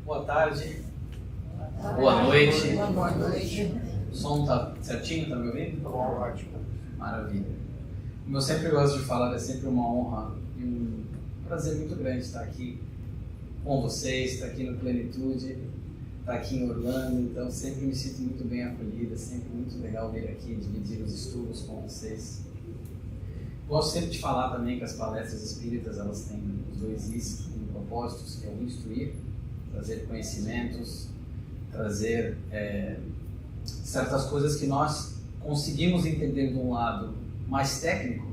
Boa tarde. Boa noite. Boa noite. O som tá certinho? Tá me ouvindo? Tá bom, ótimo. Maravilha. Como eu sempre gosto de falar, é sempre uma honra e um prazer muito grande estar aqui com vocês, estar aqui no Plenitude, estar aqui em Orlando. Então sempre me sinto muito bem acolhida, sempre muito legal vir aqui dividir os estudos com vocês. Gosto sempre de falar também que as palestras espíritas, elas têm os dois Is, propósitos, que é o instruir, trazer conhecimentos, trazer certas coisas que nós conseguimos entender de um lado mais técnico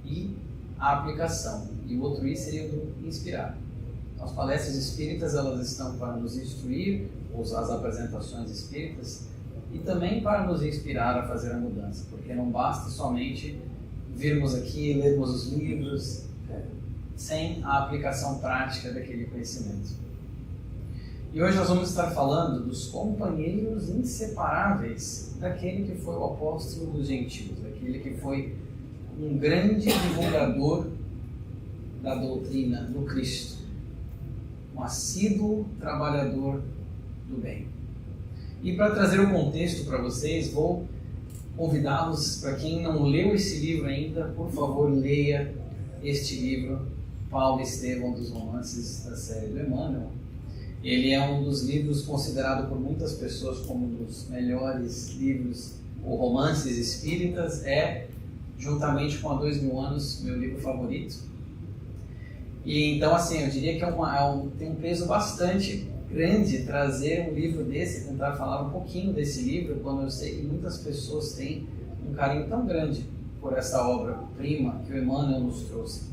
e a aplicação. E o outro I seria o inspirar. Então, as palestras espíritas, elas estão para nos instruir, as apresentações espíritas, e também para nos inspirar a fazer a mudança, porque não basta somente virmos aqui, lermos os livros, sem a aplicação prática daquele conhecimento. E hoje nós vamos estar falando dos companheiros inseparáveis daquele que foi o apóstolo dos gentios, daquele que foi um grande divulgador da doutrina do Cristo, um assíduo trabalhador do bem. E para trazer o contexto para vocês, vou convidá-los, para quem não leu esse livro ainda, por favor, leia este livro, Paulo e Estevão, dos romances da série do Emmanuel. Ele é um dos livros considerado por muitas pessoas como um dos melhores livros ou romances espíritas. É, juntamente com Há 2000 anos, meu livro favorito. E então, assim, eu diria que tem um peso bastante grande trazer um livro desse, tentar falar um pouquinho desse livro, quando eu sei que muitas pessoas têm um carinho tão grande por essa obra-prima que o Emmanuel nos trouxe.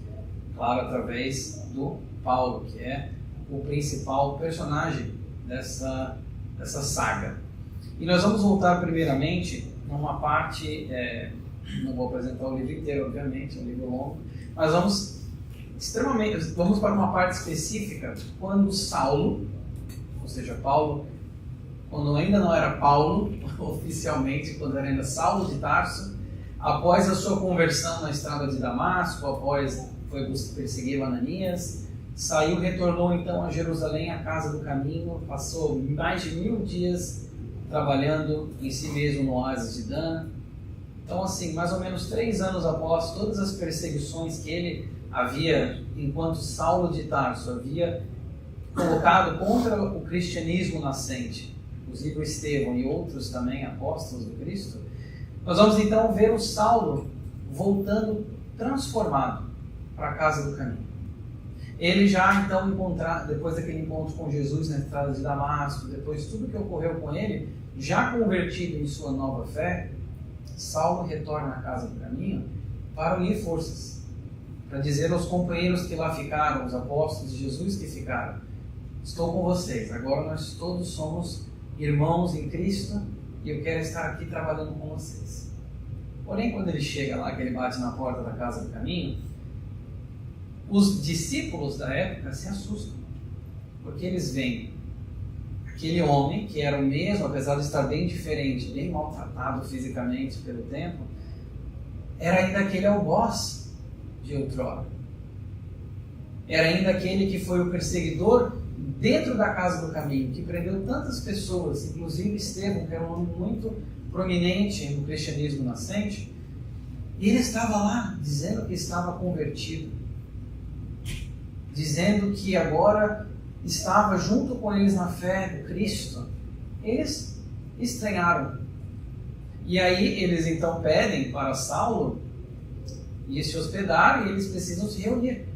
Claro, através do Paulo, que é o principal personagem dessa saga. E nós vamos voltar primeiramente numa parte, não vou apresentar o livro inteiro, obviamente, é um livro longo, mas vamos para uma parte específica, quando Saulo, ou seja, Paulo, quando ainda não era Paulo, oficialmente, quando era ainda Saulo de Tarso, após a sua conversão na estrada de Damasco, após foi perseguir Ananias, saiu, retornou então a Jerusalém, a casa do caminho, passou mais de 1000 dias trabalhando em si mesmo no oásis de Dan. Então, assim, mais ou menos 3 anos após todas as perseguições que ele havia, enquanto Saulo de Tarso havia colocado contra o cristianismo nascente, inclusive o Estevão e outros também apóstolos do Cristo, nós vamos então ver o Saulo voltando transformado para a casa do caminho. Ele já então depois daquele encontro com Jesus na estrada de Damasco, depois de tudo que ocorreu com ele, já convertido em sua nova fé, Saulo retorna à casa do caminho para unir forças, para dizer aos companheiros que lá ficaram, os apóstolos de Jesus que ficaram: estou com vocês, agora nós todos somos irmãos em Cristo e eu quero estar aqui trabalhando com vocês. Porém, quando ele chega lá, que ele bate na porta da casa do caminho, os discípulos da época se assustam, porque eles veem aquele homem que era o mesmo, apesar de estar bem diferente, bem maltratado fisicamente pelo tempo, era ainda aquele algoz de outrora. Era ainda aquele que foi o perseguidor dentro da casa do caminho, que prendeu tantas pessoas, inclusive Estevão, que era um homem muito prominente no cristianismo nascente, e ele estava lá dizendo que estava convertido, dizendo que agora estava junto com eles na fé do Cristo. Eles estranharam. E aí eles então pedem para Saulo ir se hospedar, e eles precisam se reunir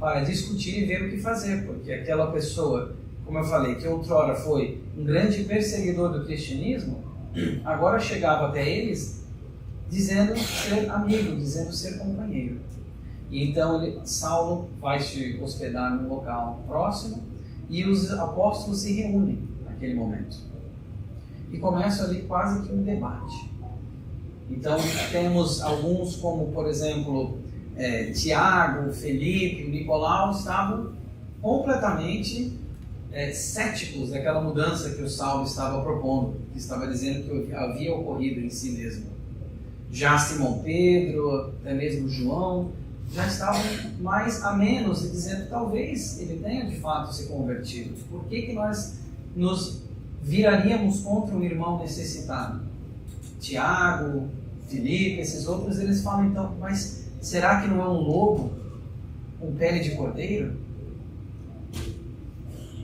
para discutir e ver o que fazer, porque aquela pessoa, como eu falei, que outrora foi um grande perseguidor do cristianismo, agora chegava até eles dizendo ser amigo, dizendo ser companheiro. E então Saulo vai se hospedar num local próximo e os apóstolos se reúnem naquele momento. E começa ali quase que um debate. Então temos alguns como, por exemplo, Tiago, Felipe, o Nicolau, estavam completamente céticos daquela mudança que o Saulo estava propondo, que estava dizendo que havia ocorrido em si mesmo. Já Simão Pedro, até mesmo João, já estavam mais a menos e dizendo talvez ele tenha de fato se convertido. Por que nós nos viraríamos contra um irmão necessitado. Tiago, Filipe, esses outros, eles falam então, mas será que não é um lobo com pele de cordeiro?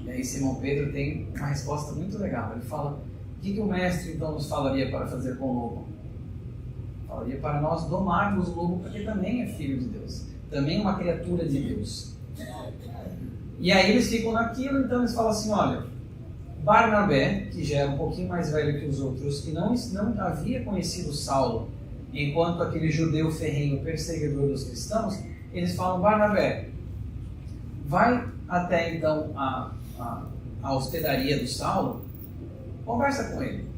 E aí Simão Pedro tem uma resposta muito legal. Ele fala, o que o mestre então nos falaria para fazer com o lobo? Falaria para nós domarmos o lobo, porque também é filho de Deus, também é uma criatura de Deus. E aí eles ficam naquilo, então eles falam assim, olha, Barnabé, que já era um pouquinho mais velho que os outros, que não havia conhecido Saulo, enquanto aquele judeu ferrenho perseguidor dos cristãos, eles falam, Barnabé, vai até então a hospedaria do Saulo, conversa com ele,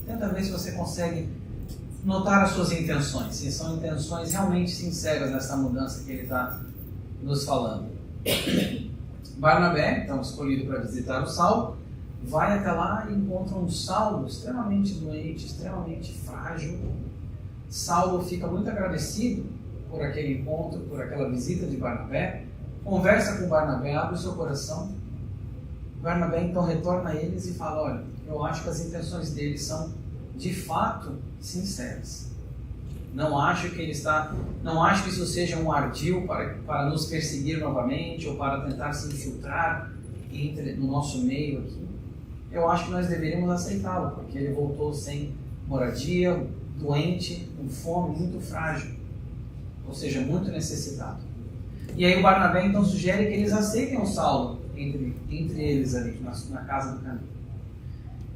tenta ver se você consegue notar as suas intenções, se são intenções realmente sinceras nessa mudança que ele está nos falando. Barnabé, então escolhido para visitar o Saulo, vai até lá e encontra um Saulo extremamente doente, extremamente frágil. Saulo fica muito agradecido por aquele encontro, por aquela visita de Barnabé, conversa com Barnabé, abre o seu coração. Barnabé então retorna a eles e fala, olha, eu acho que as intenções deles são de fato sinceras. Não acho que isso seja um ardil para nos perseguir novamente ou para tentar se infiltrar no nosso meio aqui. Eu acho que nós deveríamos aceitá-lo, porque ele voltou sem moradia, doente, com fome, muito frágil, ou seja, muito necessitado. E aí o Barnabé então sugere que eles aceitem o Saulo entre eles ali, na casa do caminho.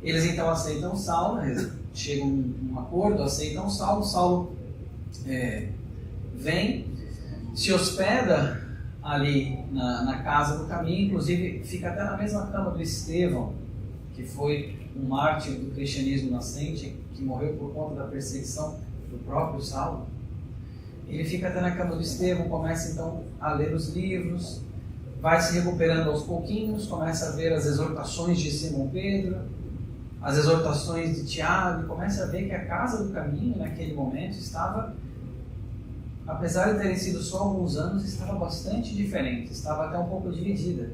Eles então aceitam o Saulo, chegam a um acordo, aceitam o Saulo. Saulo vem, se hospeda ali na casa do caminho, inclusive fica até na mesma cama do Estevão, que foi um mártir do cristianismo nascente, que morreu por conta da perseguição do próprio Saulo. Ele fica até na cama do Estevão, começa então a ler os livros, vai se recuperando aos pouquinhos, começa a ver as exortações de Simão Pedro, as exortações de Tiago, e começa a ver que a casa do caminho, naquele momento, estava, apesar de terem sido só alguns anos, estava bastante diferente, estava até um pouco dividida.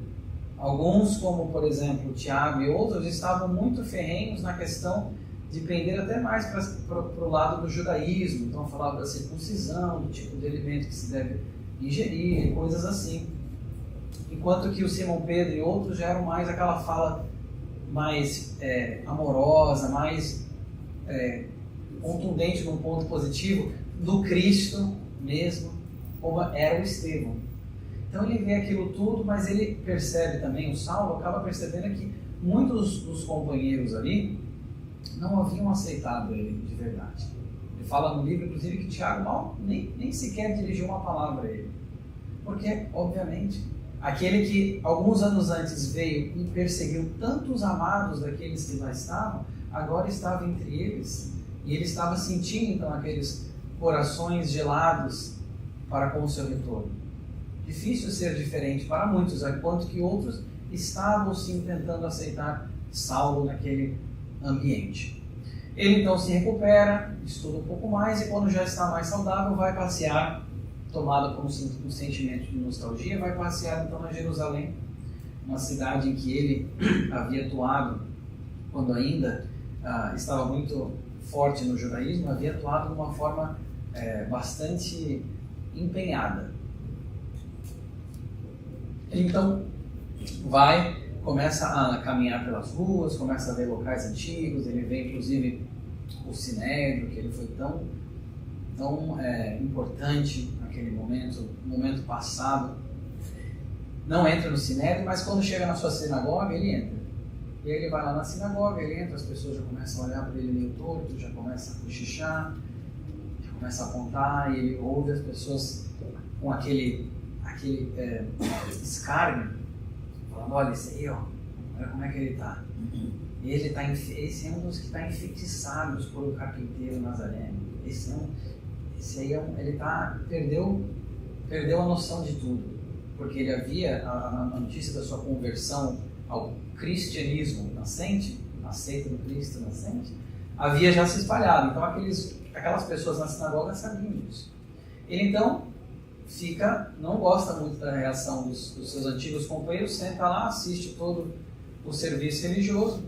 Alguns, como por exemplo Tiago e outros, estavam muito ferrenhos na questão de pender até mais para o lado do judaísmo, então falavam da circuncisão, do tipo de alimento que se deve ingerir, coisas assim. Enquanto que o Simão Pedro e outros já eram mais aquela fala mais amorosa, mais contundente num ponto positivo do Cristo mesmo, como era o Estevão. Então ele vê aquilo tudo, mas ele percebe também, o Saulo acaba percebendo que muitos dos companheiros ali não haviam aceitado ele de verdade. Ele fala no livro, inclusive, que Tiago nem sequer dirigiu uma palavra a ele. Porque, obviamente, aquele que alguns anos antes veio e perseguiu tantos amados daqueles que lá estavam, agora estava entre eles. E ele estava sentindo, então, aqueles corações gelados para com o seu retorno. Difícil ser diferente para muitos, enquanto que outros estavam sim tentando aceitar Saulo naquele ambiente. Ele então se recupera, estuda um pouco mais e quando já está mais saudável vai passear, tomado por um sentimento de nostalgia, vai passear então a Jerusalém, uma cidade em que ele havia atuado quando ainda estava muito forte no judaísmo, havia atuado de uma forma bastante empenhada. Ele então começa a caminhar pelas ruas, começa a ver locais antigos, ele vê inclusive o Sinédrio, que ele foi tão importante naquele momento passado. Não entra no Sinédrio, mas quando chega na sua sinagoga, ele entra. E aí ele vai lá na sinagoga, ele entra, as pessoas já começam a olhar para ele meio torto, já começam a cochichar, já começam a apontar, e ele ouve as pessoas com aquele escárnio, falando, olha, esse aí, olha como é que ele está. E esse é um dos que está enfeitiçado por o carpinteiro nazareno. Esse aí ele perdeu a noção de tudo, porque ele havia, a notícia da sua conversão ao cristianismo nascente, aceito no Cristo nascente, havia já se espalhado. Então aquelas pessoas na sinagoga sabiam disso. Ele então não gosta muito da reação dos seus antigos companheiros, senta lá, assiste todo o serviço religioso.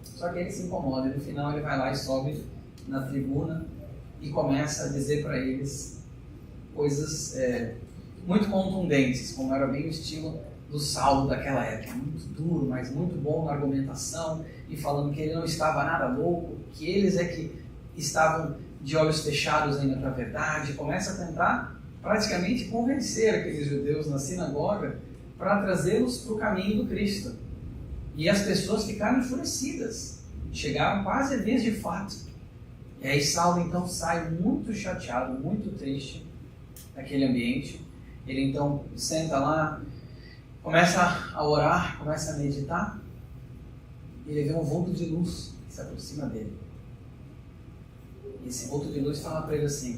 Só que ele se incomoda e no final ele vai lá e sobe na tribuna e começa a dizer para eles coisas muito contundentes, como era bem o estilo do Saulo daquela época, muito duro, mas muito bom na argumentação, e falando que ele não estava nada louco, que eles que estavam de olhos fechados ainda para a verdade. Começa a tentar praticamente convencer aqueles judeus na sinagoga para trazê-los para o caminho do Cristo. E as pessoas ficaram enfurecidas, chegaram quase a vez de fato. E aí Saulo então sai muito chateado, muito triste daquele ambiente. Ele então senta lá, começa a orar, começa a meditar, e ele vê um vulto de luz que se aproxima dele. E esse vulto de luz fala para ele assim: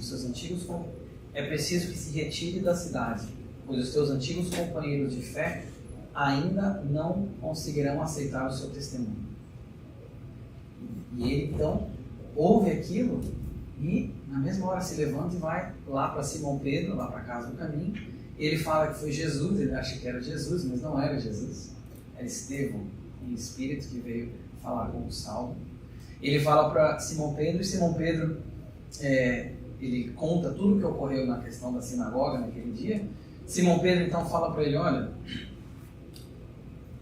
é preciso que se retire da cidade, pois os teus antigos companheiros de fé ainda não conseguirão aceitar o seu testemunho. E ele então ouve aquilo e na mesma hora se levanta e vai lá para Simão Pedro, lá para a casa do caminho. Ele fala que foi Jesus, ele acha que era Jesus, mas não era Jesus, era Estevão, em espírito, que veio falar com o Saulo. Ele fala para Simão Pedro, e Simão Pedro ele conta tudo o que ocorreu na questão da sinagoga naquele dia. Simão Pedro então fala para ele: olha,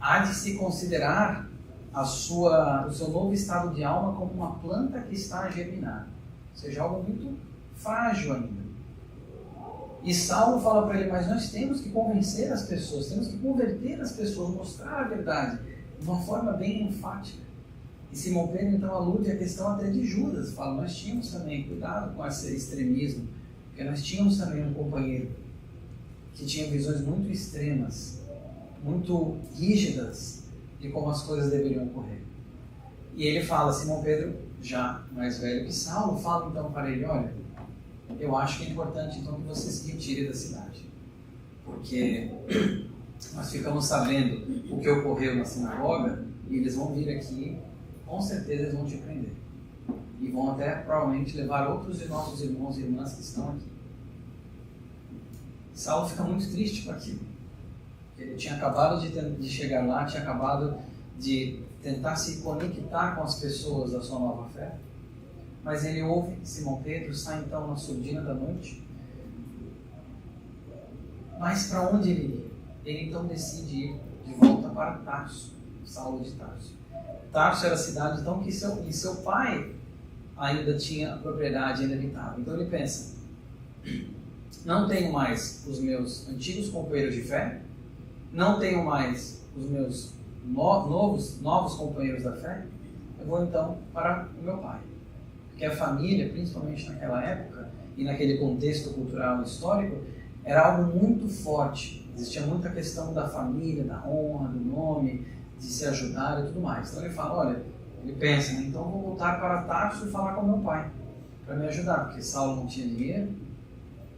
há de se considerar o seu novo estado de alma como uma planta que está a germinar, ou seja, algo muito frágil ainda. E Saulo fala para ele: mas nós temos que convencer as pessoas, temos que converter as pessoas, mostrar a verdade de uma forma bem enfática. E Simão Pedro então alude à questão até de Judas, fala: nós tínhamos também cuidado com esse extremismo, porque nós tínhamos também um companheiro que tinha visões muito extremas, muito rígidas de como as coisas deveriam ocorrer. E ele fala, Simão Pedro, já mais velho que Saulo, fala então para ele: olha, eu acho que é importante então que você se retire da cidade, porque nós ficamos sabendo o que ocorreu na sinagoga e eles vão vir aqui, com certeza eles vão te prender e vão até provavelmente levar outros de nossos irmãos e irmãs que estão aqui. Saulo fica muito triste com aquilo. Ele tinha acabado de chegar lá, tinha acabado de tentar se conectar com as pessoas da sua nova fé, mas ele ouve Simão Pedro, sai então na surdina da noite. Mas para onde ele ia? Ele então decide ir de volta para Tarso, Saulo de Tarso. Tarso era a cidade então que seu pai ainda tinha propriedade, ainda habitava. Então ele pensa: não tenho mais os meus antigos companheiros de fé, não tenho mais os meus novos companheiros da fé, eu vou então para o meu pai. Porque a família, principalmente naquela época e naquele contexto cultural e histórico, era algo muito forte. Existia muita questão da família, da honra, do nome, de se ajudar e tudo mais. Então ele fala: olha, ele pensa, né? Então eu vou voltar para Tarso e falar com meu pai para me ajudar, porque Saulo não tinha dinheiro,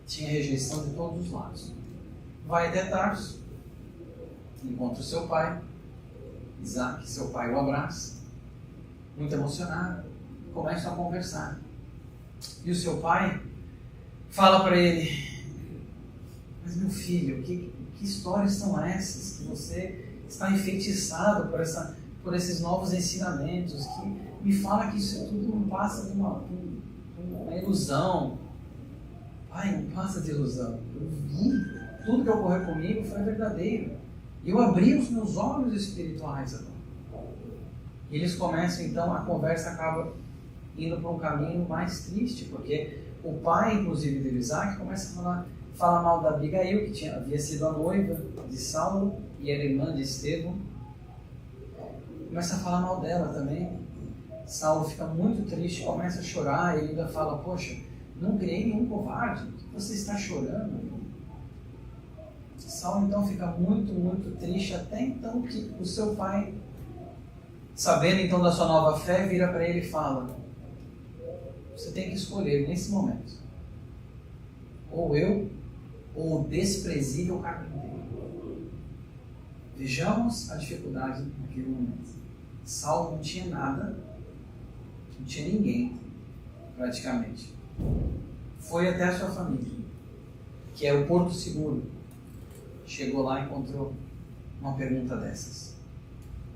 tinha rejeição de todos os lados. Vai até Tarso, encontra o seu pai, Isaac, seu pai o abraça, muito emocionado, começam a conversar. E o seu pai fala para ele: mas meu filho, que histórias são essas que você está enfeitiçado por esses novos ensinamentos, que me fala que isso tudo não passa de uma ilusão. Pai, não passa de ilusão. Eu vi, tudo que ocorreu comigo foi verdadeiro. Eu abri os meus olhos espirituais agora. E eles começam então, a conversa acaba indo para um caminho mais triste, porque o pai, inclusive, de Isaac, começa a falar mal da Abigail, que havia sido a noiva de Saulo e era irmã de Estevão. Começa a falar mal dela também. Saulo fica muito triste, começa a chorar, e ele ainda fala: poxa, não criei nenhum covarde, por que você está chorando? Saulo então fica muito, muito triste, até então que o seu pai, sabendo então da sua nova fé, vira para ele e fala: você tem que escolher nesse momento, ou eu, ou o desprezível carpinteiro. Vejamos a dificuldade naquele momento. Saulo não tinha nada, não tinha ninguém, praticamente. Foi até a sua família, que é o porto seguro. Chegou lá e encontrou uma pergunta dessas: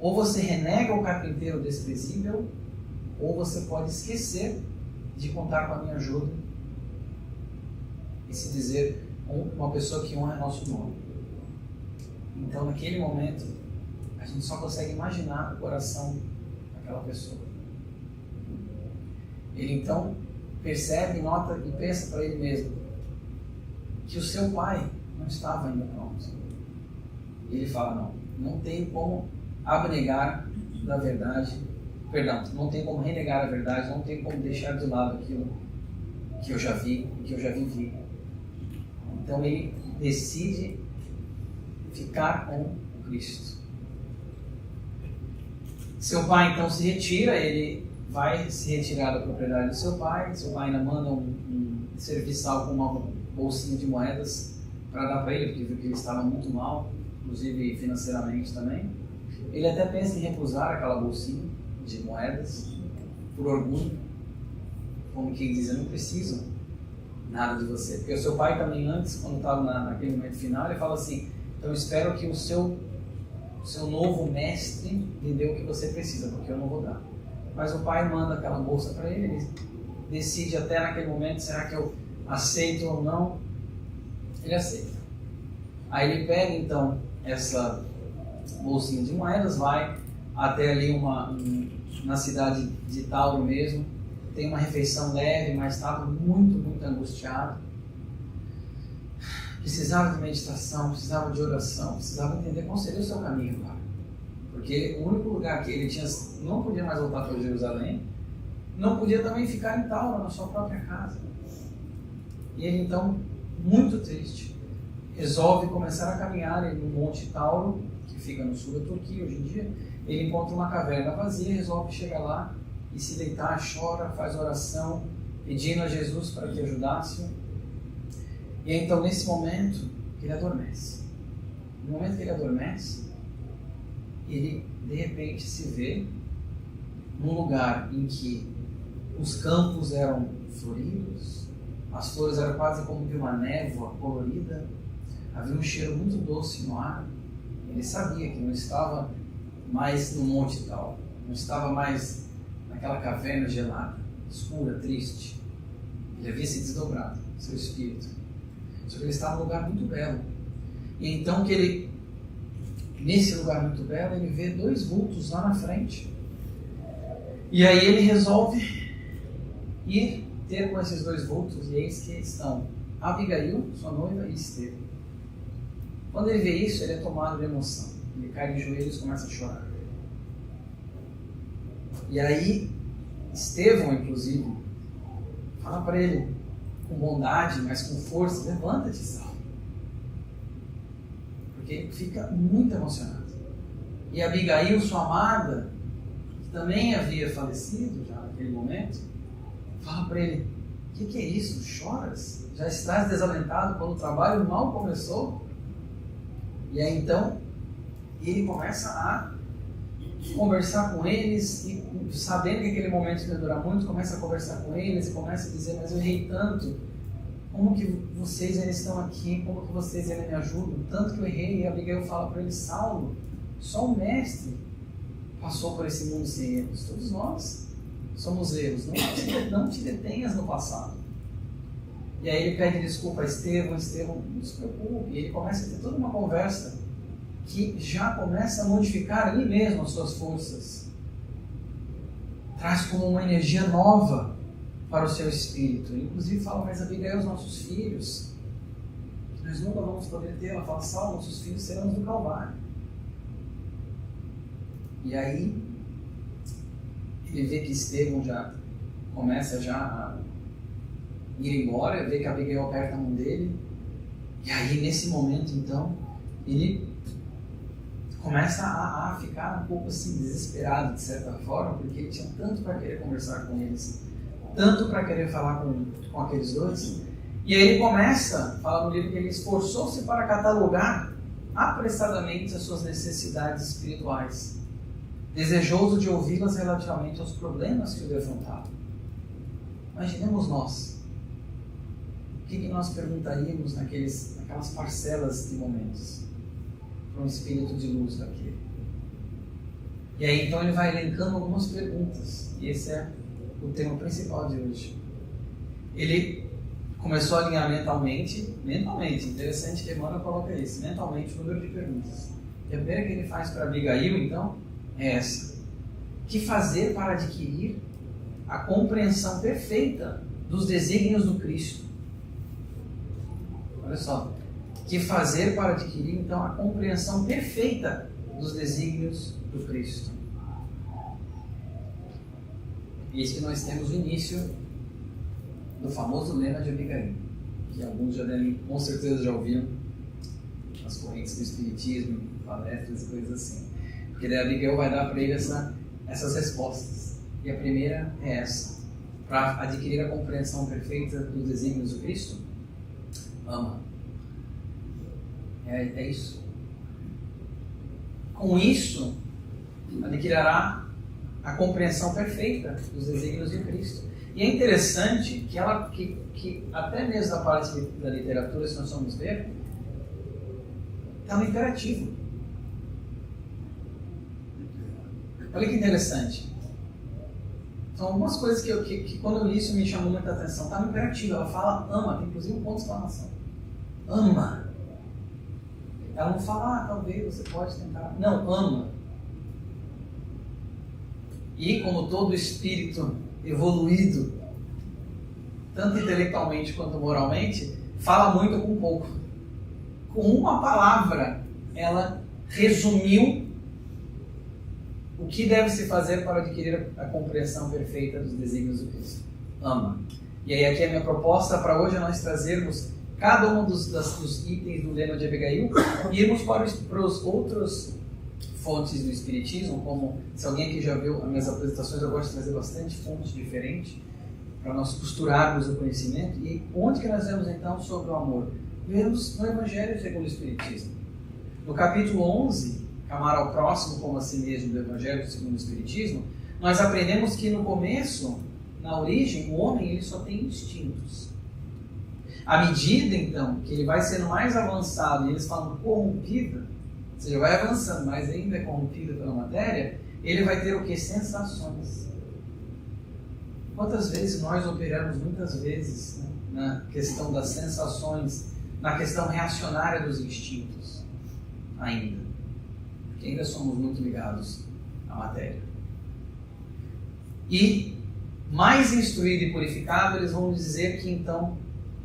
Ou você renega o carpinteiro desprezível, ou você pode esquecer de contar com a minha ajuda e se dizer uma pessoa que honra nosso nome. Então, naquele momento, a gente só consegue imaginar o coração daquela pessoa. Ele então percebe, nota e pensa para ele mesmo que o seu pai não estava ainda pronto. E ele fala, não tem como abnegar da verdade, não tem como renegar a verdade, não tem como deixar de lado aquilo que eu já vi e que eu já vivi. Então ele decide ficar com o Cristo. Seu pai então se retira, ele vai se retirar da propriedade do seu pai ainda manda um serviçal com uma bolsinha de moedas para dar para ele, porque viu que ele estava muito mal, inclusive financeiramente também. Ele até pensa em recusar aquela bolsinha de moedas, por orgulho, como quem diz, eu não preciso nada de você. Porque o seu pai também antes, quando estava naquele momento final, ele fala assim, então eu espero que o seu novo mestre lhe dê o que você precisa, porque eu não vou dar. Mas o pai manda aquela bolsa para ele, ele decide até naquele momento, será que eu aceito ou não? Ele aceita. Aí ele pega então essa bolsinha de moedas, vai até ali na cidade de Tauro mesmo, tem uma refeição leve, mas estava muito, muito angustiado. Precisava de meditação, precisava de oração, precisava entender qual seria o seu caminho agora. Porque o único lugar que ele tinha, não podia mais voltar para Jerusalém, não podia também ficar em Tauro, na sua própria casa. E ele então, muito triste, resolve começar a caminhar no Monte Tauro, que fica no sul da Turquia hoje em dia. Ele encontra uma caverna vazia, resolve chegar lá e se deitar, chora, faz oração, pedindo a Jesus para que ajudasse. E então, nesse momento, ele adormece. No momento que ele adormece, ele de repente se vê num lugar em que os campos eram floridos, as flores eram quase como de uma névoa colorida, havia um cheiro muito doce no ar. Ele sabia que não estava mais no monte tal, não estava mais naquela caverna gelada, escura, triste. Ele havia se desdobrado, seu espírito. Só que ele estava num lugar muito belo. E então nesse lugar muito belo, ele vê dois vultos lá na frente. E aí ele resolve ir ter com esses dois vultos, e eis que estão Abigail, sua noiva, e Estevão. Quando ele vê isso, ele é tomado de emoção. Ele cai de joelhos e começa a chorar. E aí, Estevão, inclusive, fala para ele com bondade, mas com força, levanta-te, Saulo. Porque ele fica muito emocionado. E Abigail, sua amada, que também havia falecido já naquele momento, fala para ele, o que é isso? Choras? Já estás desalentado quando o trabalho mal começou? E aí então, ele começa a conversar com eles, e sabendo que aquele momento ia durar muito, começa a conversar com eles e começa a dizer, mas eu errei tanto, como que vocês ainda estão aqui, como que vocês ainda me ajudam, tanto que eu errei. E Abigail fala para ele, Saulo, só o mestre passou por esse mundo sem erros, todos nós somos erros, não te detenhas no passado. E aí ele pede desculpa a Estevão, não se preocupe, e ele começa a ter toda uma conversa que já começa a modificar ali mesmo as suas forças. Traz como uma energia nova para o seu espírito. Ele, inclusive fala, mas Abigail, os nossos filhos, nós nunca vamos poder ter. Ela fala, Saulo, nossos filhos serão do Calvário. E aí, ele vê que Estevão já começa a ir embora, vê que Abigail aperta a mão dele. E aí, nesse momento, então, ele começa a ficar um pouco assim desesperado, de certa forma, porque ele tinha tanto para querer conversar com eles, tanto para querer falar com aqueles dois. E aí ele começa, fala no livro que ele esforçou-se para catalogar apressadamente as suas necessidades espirituais, desejoso de ouvi-las relativamente aos problemas que o defrontavam. Imaginemos nós, o que nós perguntaríamos naquelas parcelas de momentos para um espírito de luz daquele? E aí então ele vai elencando algumas perguntas. E esse é o tema principal de hoje. Ele começou a alinhar mentalmente, interessante que Emmanuel coloca isso, mentalmente o número de perguntas. E a primeira que ele faz para Abigail, então, é essa. Que fazer para adquirir a compreensão perfeita dos desígnios do Cristo? Olha só. Que fazer para adquirir, então, a compreensão perfeita dos desígnios do Cristo? E isso que nós temos o início do famoso lema de Abigail, que alguns já devem, com certeza já ouviram nas correntes do Espiritismo, palestras e coisas assim. Porque daí Abigail vai dar para ele essas respostas. E a primeira é essa. Para adquirir a compreensão perfeita dos desígnios do Cristo, ama. É isso. Com isso, adquirirá a compreensão perfeita dos desígnios de Cristo. E é interessante que até mesmo da parte da literatura, se nós vamos ver, está no imperativo. Olha que interessante. São algumas coisas que quando eu li isso me chamou muita atenção. Está no imperativo, ela fala ama, tem inclusive um ponto de exclamação. Ama. Ela não fala, talvez você pode tentar. Não, ama. E como todo espírito evoluído, tanto intelectualmente quanto moralmente, fala muito com pouco. Com uma palavra, ela resumiu o que deve se fazer para adquirir a compreensão perfeita dos desígnios do Cristo. Ama. E aí aqui a minha proposta para hoje é nós trazermos cada um dos itens do lema de Abigail e irmos para os outros fontes do Espiritismo, como se alguém aqui já viu as minhas apresentações, eu gosto de trazer bastante fontes diferentes para nós costurarmos o conhecimento. E onde que nós vemos então sobre o amor? Vemos no Evangelho segundo o Espiritismo. No capítulo 11, Amar ao próximo como a si mesmo, do Evangelho segundo o Espiritismo, nós aprendemos que no começo, na origem, o homem ele só tem instintos. À medida então que ele vai sendo mais avançado, e eles falam corrompido, ou seja, vai avançando, mas ainda é corrompido pela matéria, ele vai ter o que? Sensações. Quantas vezes nós operamos, muitas vezes, né, na questão das sensações, na questão reacionária dos instintos, ainda. Porque ainda somos muito ligados à matéria. E, mais instruído e purificado, eles vão dizer que então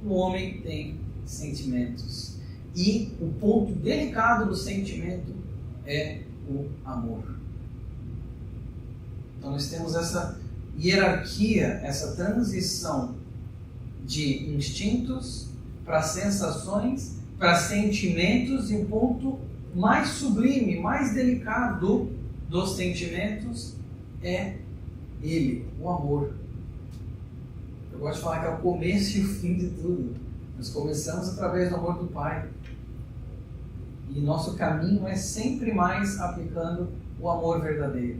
o homem tem sentimentos. E o ponto delicado do sentimento é o amor. Então nós temos essa hierarquia, essa transição de instintos para sensações, para sentimentos, e o ponto mais sublime, mais delicado dos sentimentos é ele, o amor. Eu gosto de falar que é o começo e o fim de tudo. Nós começamos através do amor do Pai. E nosso caminho é sempre mais aplicando o amor verdadeiro.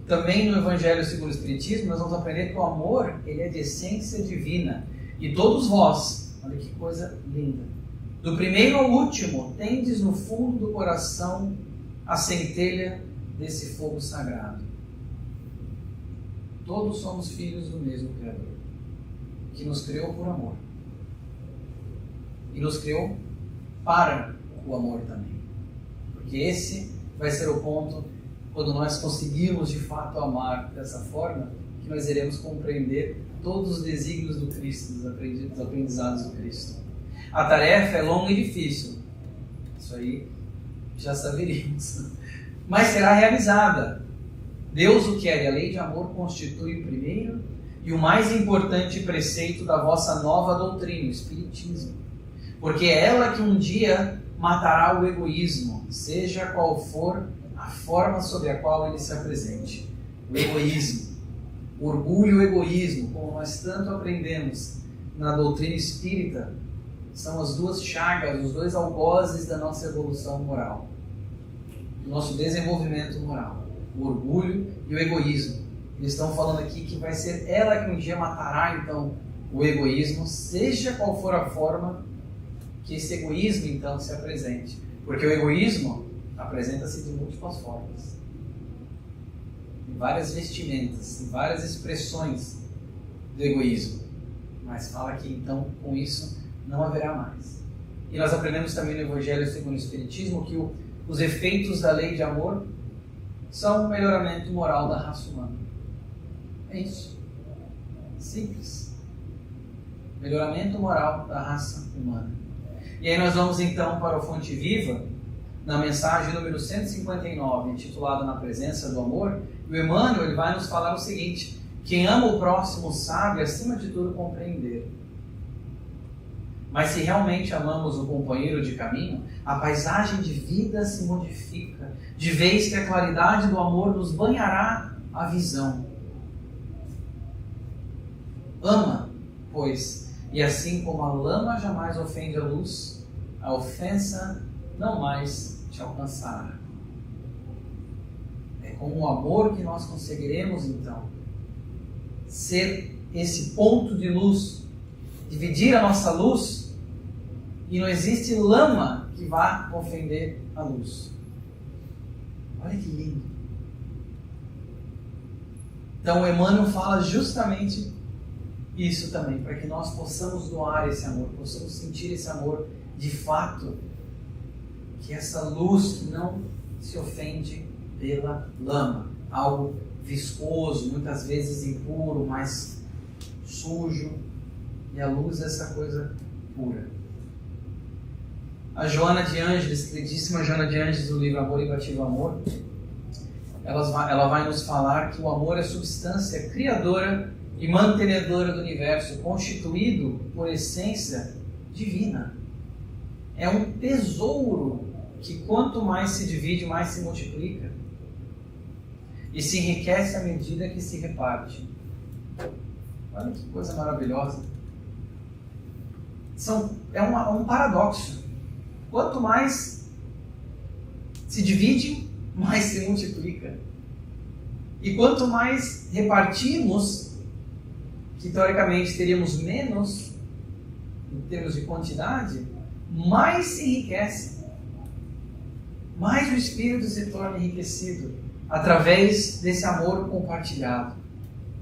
Também no Evangelho segundo o Espiritismo, nós vamos aprender que o amor ele é de essência divina. E todos vós, olha que coisa linda, do primeiro ao último, tendes no fundo do coração a centelha desse fogo sagrado. Todos somos filhos do mesmo Criador, que nos criou por amor. E nos criou para o amor também. Porque esse vai ser o ponto, quando nós conseguirmos de fato amar dessa forma, que nós iremos compreender todos os desígnios do Cristo, dos aprendizados do Cristo. A tarefa é longa e difícil. Isso aí já saberíamos. Mas será realizada. Deus o quer, e a lei de amor constitui o primeiro e o mais importante preceito da vossa nova doutrina, o Espiritismo. Porque é ela que um dia matará o egoísmo, seja qual for a forma sobre a qual ele se apresente. O egoísmo, o orgulho e o egoísmo, como nós tanto aprendemos na doutrina espírita, são as duas chagas, os dois algozes da nossa evolução moral, do nosso desenvolvimento moral. O orgulho e o egoísmo. Eles estão falando aqui que vai ser ela que um dia matará então o egoísmo, seja qual for a forma que esse egoísmo então se apresente. Porque o egoísmo apresenta-se de múltiplas formas. várias vestimentas, em várias expressões do egoísmo. Mas fala que então com isso não haverá mais. E nós aprendemos também no Evangelho segundo o Espiritismo que os efeitos da lei de amor são o melhoramento moral da raça humana. É isso. Simples. Melhoramento moral da raça humana. E aí nós vamos então para o Fonte Viva, na mensagem número 159, intitulada Na Presença do Amor. O Emmanuel ele vai nos falar o seguinte: quem ama o próximo sabe, acima de tudo, compreender. Mas se realmente amamos o companheiro de caminho, a paisagem de vida se modifica, de vez que a claridade do amor nos banhará a visão. Ama, pois, e assim como a lama jamais ofende a luz, a ofensa não mais te alcançará. É com o amor que nós conseguiremos, então, ser esse ponto de luz, dividir a nossa luz, e não existe lama que vá ofender a luz. Olha que lindo. Então, o Emmanuel fala justamente isso também, para que nós possamos doar esse amor, possamos sentir esse amor de fato, que essa luz que não se ofende pela lama, algo viscoso, muitas vezes impuro, mais sujo, e a luz é essa coisa pura. A Joana de Ângeles, queridíssima Joana de Ângeles, do livro Amor Imbatível Amor, ela vai nos falar que o amor é substância criadora e mantenedora do universo, constituído por essência divina. É um tesouro que quanto mais se divide, mais se multiplica e se enriquece à medida que se reparte. Olha que coisa maravilhosa. É um paradoxo. Quanto mais se divide, mais se multiplica. E quanto mais repartimos, que teoricamente teríamos menos em termos de quantidade, mais se enriquece. Mais o espírito se torna enriquecido através desse amor compartilhado.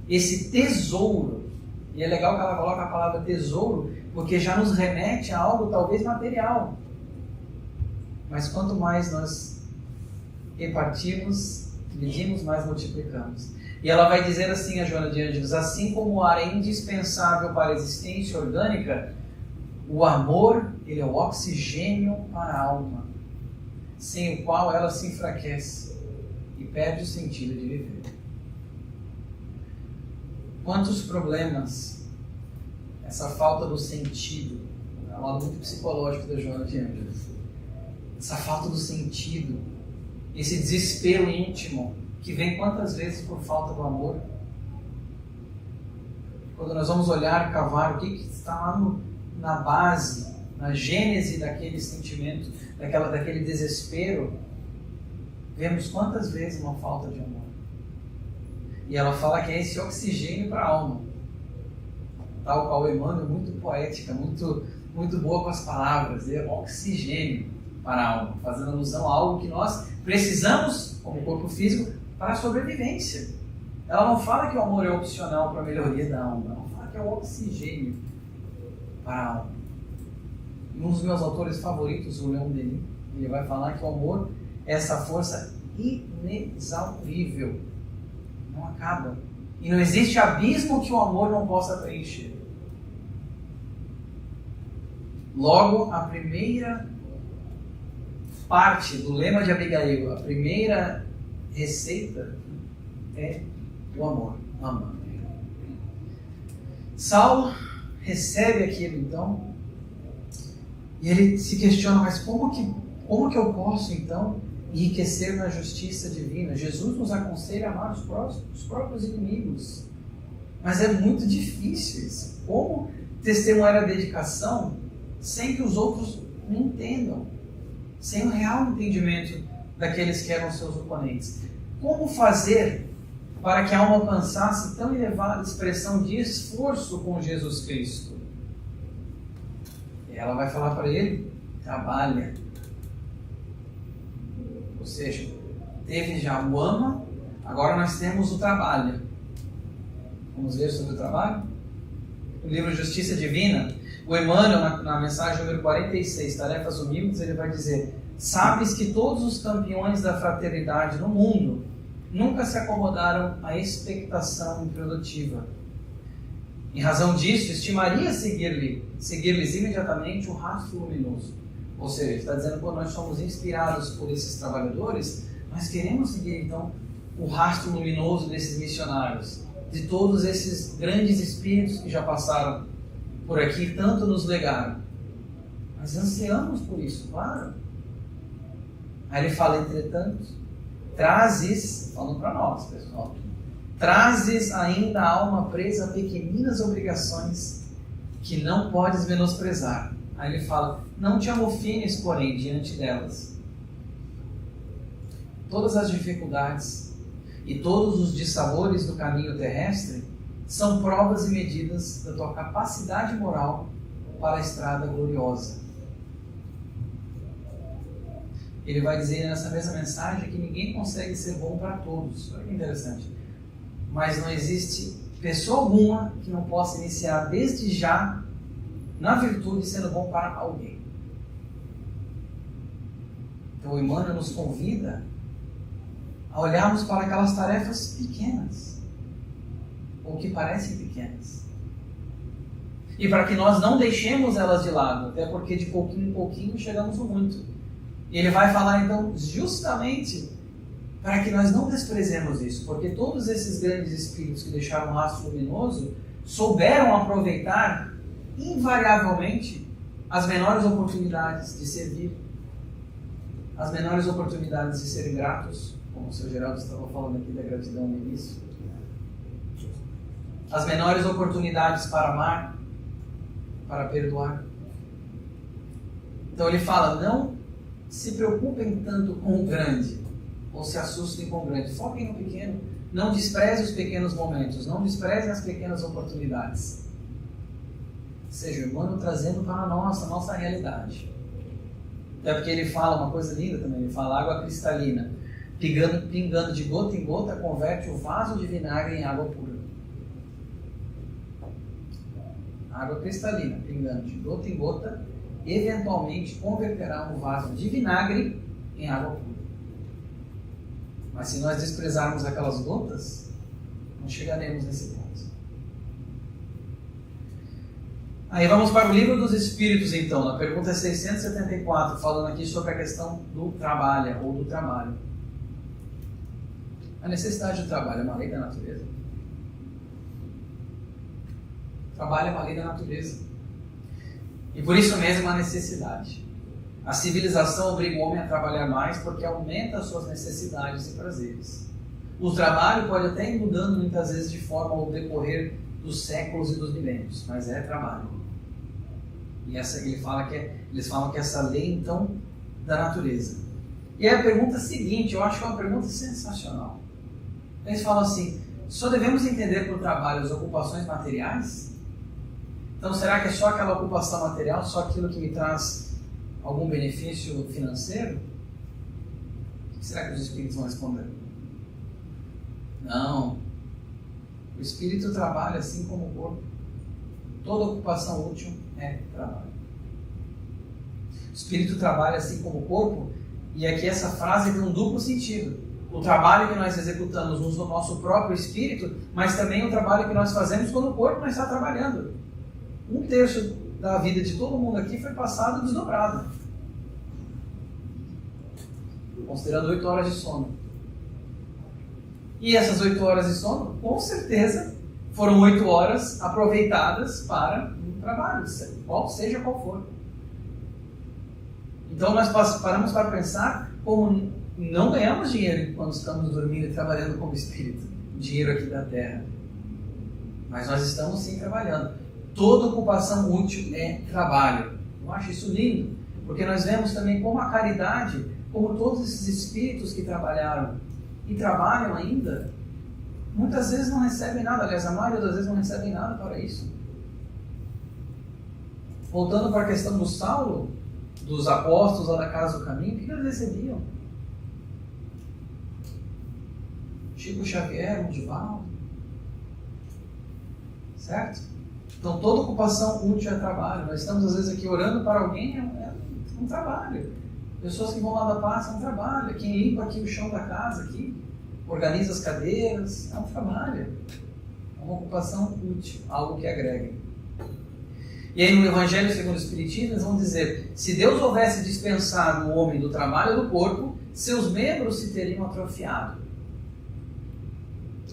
Esse tesouro. E é legal que ela coloca a palavra tesouro, porque já nos remete a algo talvez material. Mas quanto mais nós repartimos, dividimos, mais multiplicamos. E ela vai dizer assim, a Joana de Ângeles: assim como o ar é indispensável para a existência orgânica, o amor ele é o oxigênio para a alma, sem o qual ela se enfraquece e perde o sentido de viver. Quantos problemas essa falta do sentido, é um lado muito psicológico da Joana de Ângeles, essa falta do sentido, esse desespero íntimo, que vem quantas vezes por falta do amor? Quando nós vamos olhar, cavar, o que está lá na base, na gênese daquele sentimento, daquele desespero, vemos quantas vezes uma falta de amor. E ela fala que é esse oxigênio para a alma. Tal qual Emmanuel, muito poética, muito boa com as palavras, é oxigênio para a alma, fazendo alusão a algo que nós precisamos, como corpo físico, para a sobrevivência. Ela não fala que o amor é opcional para a melhoria da alma, ela fala que é o oxigênio para a alma. Um dos meus autores favoritos, o Leon Denis, ele vai falar que o amor é essa força inexaurível, não acaba. E não existe abismo que o amor não possa preencher. Logo, a primeira parte do lema de Abigail, a primeira receita é o amor. Ama. Saulo recebe aquilo então e ele se questiona, mas como que eu posso então enriquecer na justiça divina? Jesus nos aconselha a amar os próprios inimigos, mas é muito difícil isso. Como testemunhar a dedicação sem que os outros me entendam, sem o real entendimento daqueles que eram seus oponentes? Como fazer para que a alma alcançasse tão elevada expressão de esforço com Jesus Cristo? E ela vai falar para ele: trabalha. Ou seja, teve já o ama, Agora nós temos o trabalho. Vamos ver sobre o trabalho? O livro Justiça Divina, o Emmanuel, na mensagem número 46, Tarefas Humildes, ele vai dizer: sabes que todos os campeões da fraternidade no mundo nunca se acomodaram à expectação improdutiva. Em razão disso, estimaria seguir-lhes imediatamente o rastro luminoso. Ou seja, ele está dizendo que quando nós somos inspirados por esses trabalhadores, nós queremos seguir então o rastro luminoso desses missionários, de todos esses grandes espíritos que já passaram por aqui e tanto nos legaram. Nós ansiamos por isso, claro. Aí ele fala: entretanto, trazes, falando para nós, pessoal, trazes ainda a alma presa a pequeninas obrigações que não podes menosprezar. Aí ele fala: não te amofines, porém, diante delas. Todas as dificuldades e todos os dissabores do caminho terrestre são provas e medidas da tua capacidade moral para a estrada gloriosa. Ele vai dizer nessa mesma mensagem que ninguém consegue ser bom para todos. Olha que interessante. Mas não existe pessoa alguma que não possa iniciar desde já na virtude sendo bom para alguém. Então o Emmanuel nos convida a olharmos para aquelas tarefas pequenas, ou que parecem pequenas, e para que nós não deixemos elas de lado, até porque de pouquinho em pouquinho chegamos no muito. E ele vai falar então justamente para que nós não desprezemos isso, porque todos esses grandes espíritos que deixaram um rastro luminoso souberam aproveitar invariavelmente as menores oportunidades de servir, as menores oportunidades de serem gratos, como o Sr. Geraldo estava falando aqui da gratidão no início, as menores oportunidades para amar, para perdoar. Então ele fala: não se preocupem tanto com o grande, ou se assustem com o grande, foquem no pequeno, não desprezem os pequenos momentos, não desprezem as pequenas oportunidades. Ou seja, o Emmanuel trazendo para a nossa realidade. Até porque ele fala uma coisa linda também, ele fala: água cristalina, pingando de gota em gota, converte o vaso de vinagre em água pura. Água cristalina, pingando de gota em gota, eventualmente converterá um vaso de vinagre em água pura. Mas se nós desprezarmos aquelas gotas, não chegaremos nesse ponto. Aí vamos para o Livro dos Espíritos, então, na pergunta 674, falando aqui sobre a questão do trabalho, ou do trabalho. A necessidade do trabalho é uma lei da natureza. O trabalho é uma lei da natureza. E por isso mesmo uma necessidade. A civilização obriga o homem a trabalhar mais porque aumenta as suas necessidades e prazeres. O trabalho pode até ir mudando muitas vezes de forma ao decorrer dos séculos e dos milênios, mas é trabalho. E eles falam que essa lei, então, da natureza. E aí a pergunta seguinte, eu acho que é uma pergunta sensacional. Eles falam assim: só devemos entender por trabalho as ocupações materiais? Então será que é só aquela ocupação material, só aquilo que me traz algum benefício financeiro? O que será que os espíritos vão responder? Não. O espírito trabalha assim como o corpo. Toda ocupação útil é trabalho. O espírito trabalha assim como o corpo, e aqui essa frase tem um duplo sentido. O trabalho que nós executamos no nosso próprio espírito, mas também o trabalho que nós fazemos quando o corpo não está trabalhando. 1/3 da vida de todo mundo aqui foi passado desdobrado, considerando 8 horas de sono. E essas 8 horas de sono, com certeza, foram 8 horas aproveitadas para um trabalho, seja qual for. Então nós paramos para pensar como não ganhamos dinheiro quando estamos dormindo e trabalhando como espírito, dinheiro aqui da terra. Mas nós estamos sim trabalhando. Toda ocupação útil é trabalho. Eu acho isso lindo, porque nós vemos também como a caridade, como todos esses espíritos que trabalharam e trabalham ainda, muitas vezes não recebem nada, aliás, a maioria das vezes não recebem nada para isso. Voltando para a questão do Saulo, dos apóstolos lá da Casa do Caminho, o que eles recebiam? Chico Xavier, um Divaldo. Certo? Então toda ocupação útil é trabalho. Nós estamos às vezes aqui orando para alguém, é um trabalho. Pessoas que vão lá da paz, é um trabalho. Quem limpa aqui o chão da casa, aqui, organiza as cadeiras, é um trabalho. É uma ocupação útil, algo que agrega. E aí no Evangelho segundo o Espiritismo eles vão dizer, se Deus houvesse dispensado o homem do trabalho do corpo, seus membros se teriam atrofiado.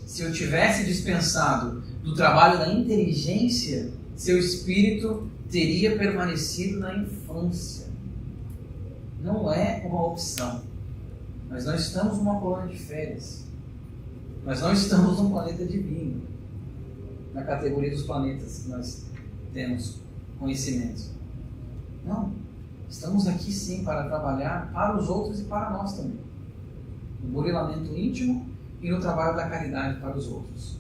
Se eu tivesse dispensado do trabalho da inteligência, seu espírito teria permanecido na infância. Não é uma opção. Nós não estamos numa colônia de férias. Nós não estamos num planeta divino, na categoria dos planetas que nós temos conhecimento. Não. Estamos aqui sim para trabalhar para os outros e para nós também. No burilamento íntimo e no trabalho da caridade para os outros.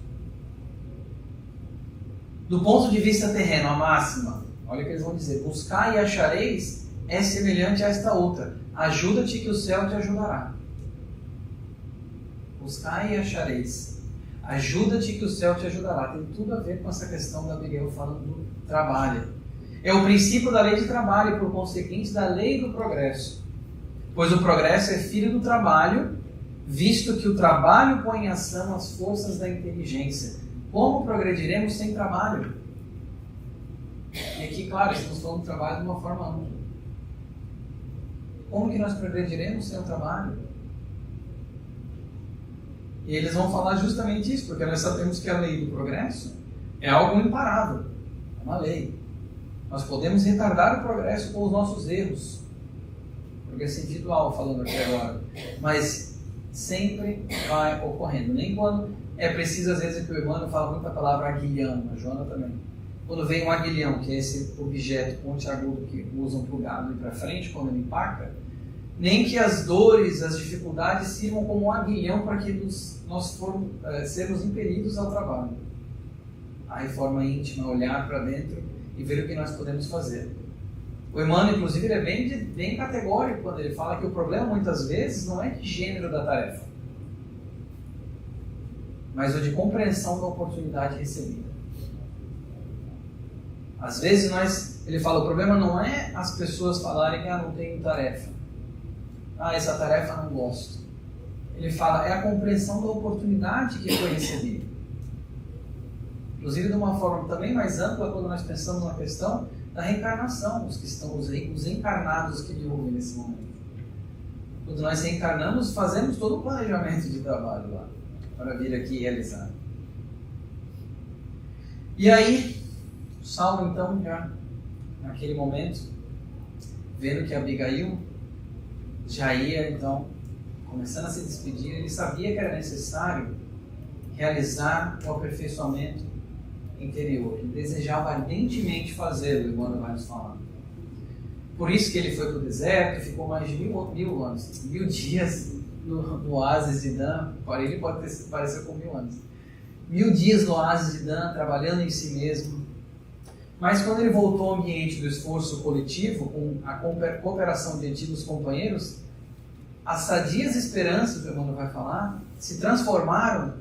Do ponto de vista terreno, a máxima, olha o que eles vão dizer, buscar e achareis é semelhante a esta outra, ajuda-te que o céu te ajudará. Buscar e achareis, ajuda-te que o céu te ajudará. Tem tudo a ver com essa questão da Abigail falando do trabalho. É o princípio da lei de trabalho e, por conseguinte, da lei do progresso. Pois o progresso é filho do trabalho, visto que o trabalho põe em ação as forças da inteligência. Como progrediremos sem trabalho? E aqui, claro, estamos falando do trabalho de uma forma ampla. Como que nós progrediremos sem o trabalho? E eles vão falar justamente isso, porque nós sabemos que a lei do progresso é algo imparável. É uma lei. Nós podemos retardar o progresso com os nossos erros. Progresso individual, falando aqui agora. Mas sempre vai ocorrendo. Nem quando é preciso, às vezes, que o Emmanuel fala muito a palavra aguilhão, a Joana também. Quando vem um aguilhão, que é esse objeto pontiagudo que usam para o gado ir para frente, quando ele empaca, nem que as dores, as dificuldades sirvam como um aguilhão para que nós sermos impelidos ao trabalho. A reforma íntima, olhar para dentro e ver o que nós podemos fazer. O Emmanuel, inclusive, ele é bem categórico quando ele fala que o problema, muitas vezes, não é de gênero da tarefa, mas o de compreensão da oportunidade recebida. Às vezes ele fala, o problema não é as pessoas falarem, não tenho tarefa. Essa tarefa não gosto. Ele fala, é a compreensão da oportunidade que foi recebida. Inclusive de uma forma também mais ampla, quando nós pensamos na questão da reencarnação, os que estão, os encarnados que me ouvem nesse momento. Quando nós reencarnamos, fazemos todo o planejamento de trabalho lá, para vir aqui realizar. E aí, Saulo então, já naquele momento, vendo que Abigail já ia então começando a se despedir, ele sabia que era necessário realizar o aperfeiçoamento interior. Ele desejava ardentemente fazê-lo, o Emmanuel vai nos falar. Por isso que ele foi para o deserto, ficou mais de 1000 anos, 1000 dias no oásis de Dan. Para ele pode parecer com 1000 anos. 1000 dias no oásis de Dan, trabalhando em si mesmo. Mas quando ele voltou ao ambiente do esforço coletivo, com a cooperação de antigos companheiros, as sadias esperanças, que o Emmanuel vai falar, se transformaram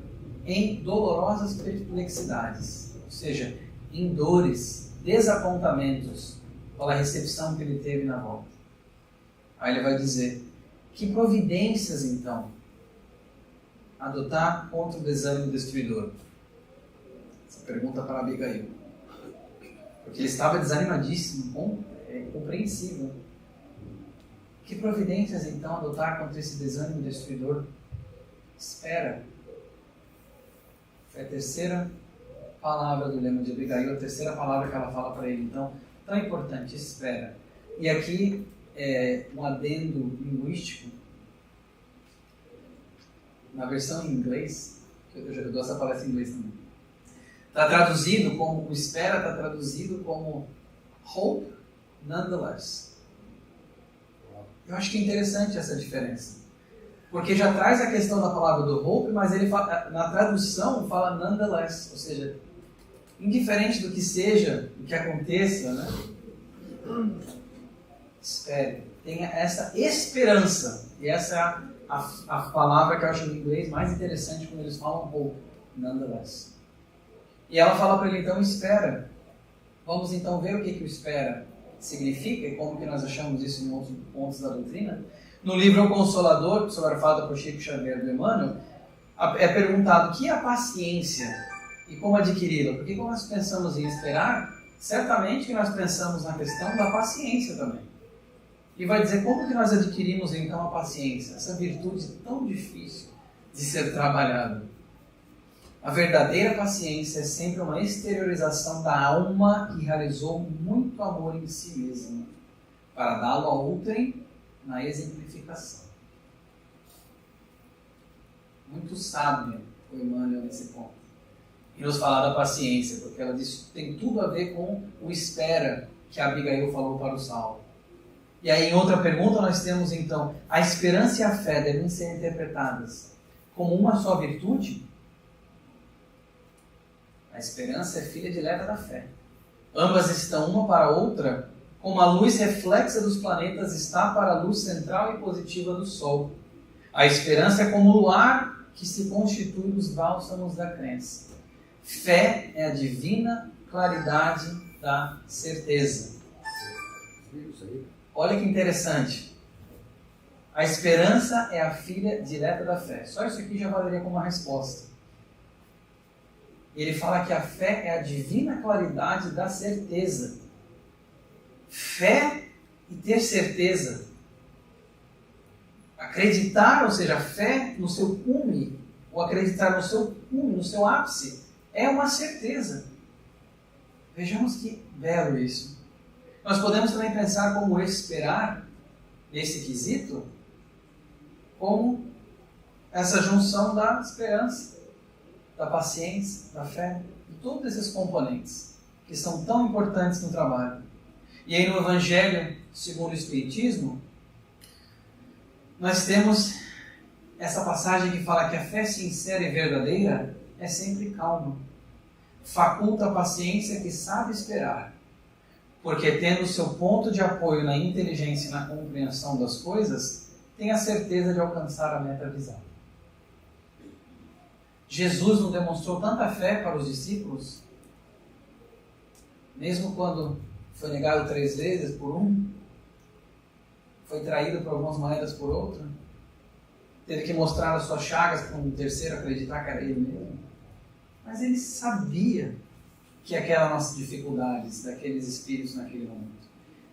em dolorosas perplexidades, ou seja, em dores, desapontamentos pela recepção que ele teve na volta. Aí ele vai dizer, que providências então adotar contra o desânimo destruidor? Essa pergunta para Abigail. Porque ele estava desanimadíssimo, é compreensível. Que providências então adotar contra esse desânimo destruidor? Espera. É a terceira palavra do lema de Abigail, a terceira palavra que ela fala para ele. Então, tão importante, espera. E aqui é um adendo linguístico. Na versão em inglês, eu dou essa palestra em inglês também, está traduzido como, o espera está traduzido como hope nonetheless. Eu acho que é interessante essa diferença. Porque já traz a questão da palavra do hope, mas ele fala, na tradução fala nonetheless, ou seja, indiferente do que seja, do que aconteça, né? Espere. Tenha essa esperança. E essa é a palavra que eu acho no inglês mais interessante quando eles falam hope, nonetheless. E ela fala para ele, então, espera. Vamos então ver o que o espera significa e como que nós achamos isso em outros pontos da doutrina. No livro O Consolador, psicografado por Chico Xavier do Emmanuel, é perguntado o que é a paciência e como adquiri-la. Porque quando nós pensamos em esperar, certamente que nós pensamos na questão da paciência também. E vai dizer como que nós adquirimos então a paciência, essa virtude tão difícil de ser trabalhada. A verdadeira paciência é sempre uma exteriorização da alma que realizou muito amor em si mesma, para dá-lo a outrem na exemplificação. Muito sábio o Emmanuel nesse ponto. E nos falar da paciência, porque ela diz que tem tudo a ver com o espera que a Abigail falou para o Saulo. E aí, em outra pergunta, nós temos então, a esperança e a fé devem ser interpretadas como uma só virtude? A esperança é filha dileta da fé. Ambas estão uma para a outra, como a luz reflexa dos planetas está para a luz central e positiva do Sol. A esperança é como o luar que se constitui nos bálsamos da crença. Fé é a divina claridade da certeza. Olha que interessante. A esperança é a filha direta da fé. Só isso aqui já valeria como uma resposta. Ele fala que a fé é a divina claridade da certeza. Fé e ter certeza. Acreditar, ou seja, a fé no seu cume, ou acreditar no seu cume, no seu ápice, é uma certeza. Vejamos que belo isso. Nós podemos também pensar como esperar esse quesito, como essa junção da esperança, da paciência, da fé, de todos esses componentes que são tão importantes no trabalho. E aí no Evangelho segundo o Espiritismo, nós temos essa passagem que fala que a fé sincera e verdadeira é sempre calma. Faculta a paciência que sabe esperar, porque tendo seu ponto de apoio na inteligência e na compreensão das coisas, tem a certeza de alcançar a meta visada. Jesus não demonstrou tanta fé para os discípulos, mesmo quando foi negado 3 vezes por um, foi traído por algumas maneiras por outra, teve que mostrar as suas chagas para um terceiro acreditar que era ele mesmo. Mas ele sabia que aquelas nossas dificuldades, daqueles espíritos naquele momento.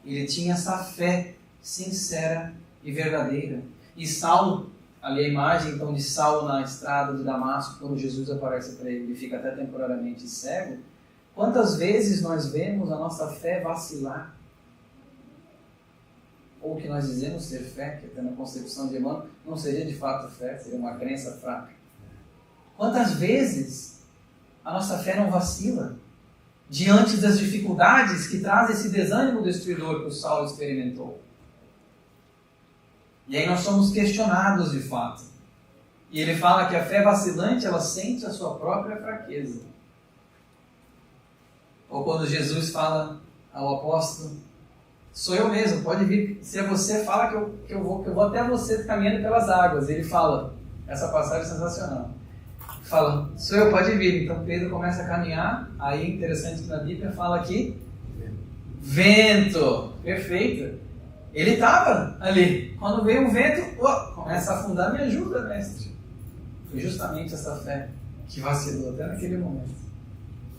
Ele tinha essa fé sincera e verdadeira. E Saulo, ali a imagem então de Saulo na estrada de Damasco, quando Jesus aparece para ele, ele fica até temporariamente cego. Quantas vezes nós vemos a nossa fé vacilar? Ou que nós dizemos ser fé, que até na concepção de Emmanuel não seria de fato fé, seria uma crença fraca. Quantas vezes a nossa fé não vacila diante das dificuldades que traz esse desânimo destruidor que o Saulo experimentou? E aí nós somos questionados de fato. E ele fala que a fé vacilante, ela sente a sua própria fraqueza. Ou quando Jesus fala ao apóstolo, sou eu mesmo, pode vir, se é você, fala que eu vou até você caminhando pelas águas. Ele fala, essa passagem é sensacional. Fala, sou eu, pode vir. Então Pedro começa a caminhar, aí interessante que na Bíblia fala aqui, vento, perfeito. Ele estava ali, quando veio o vento, começa a afundar, me ajuda, mestre. Foi justamente essa fé que vacilou até naquele momento.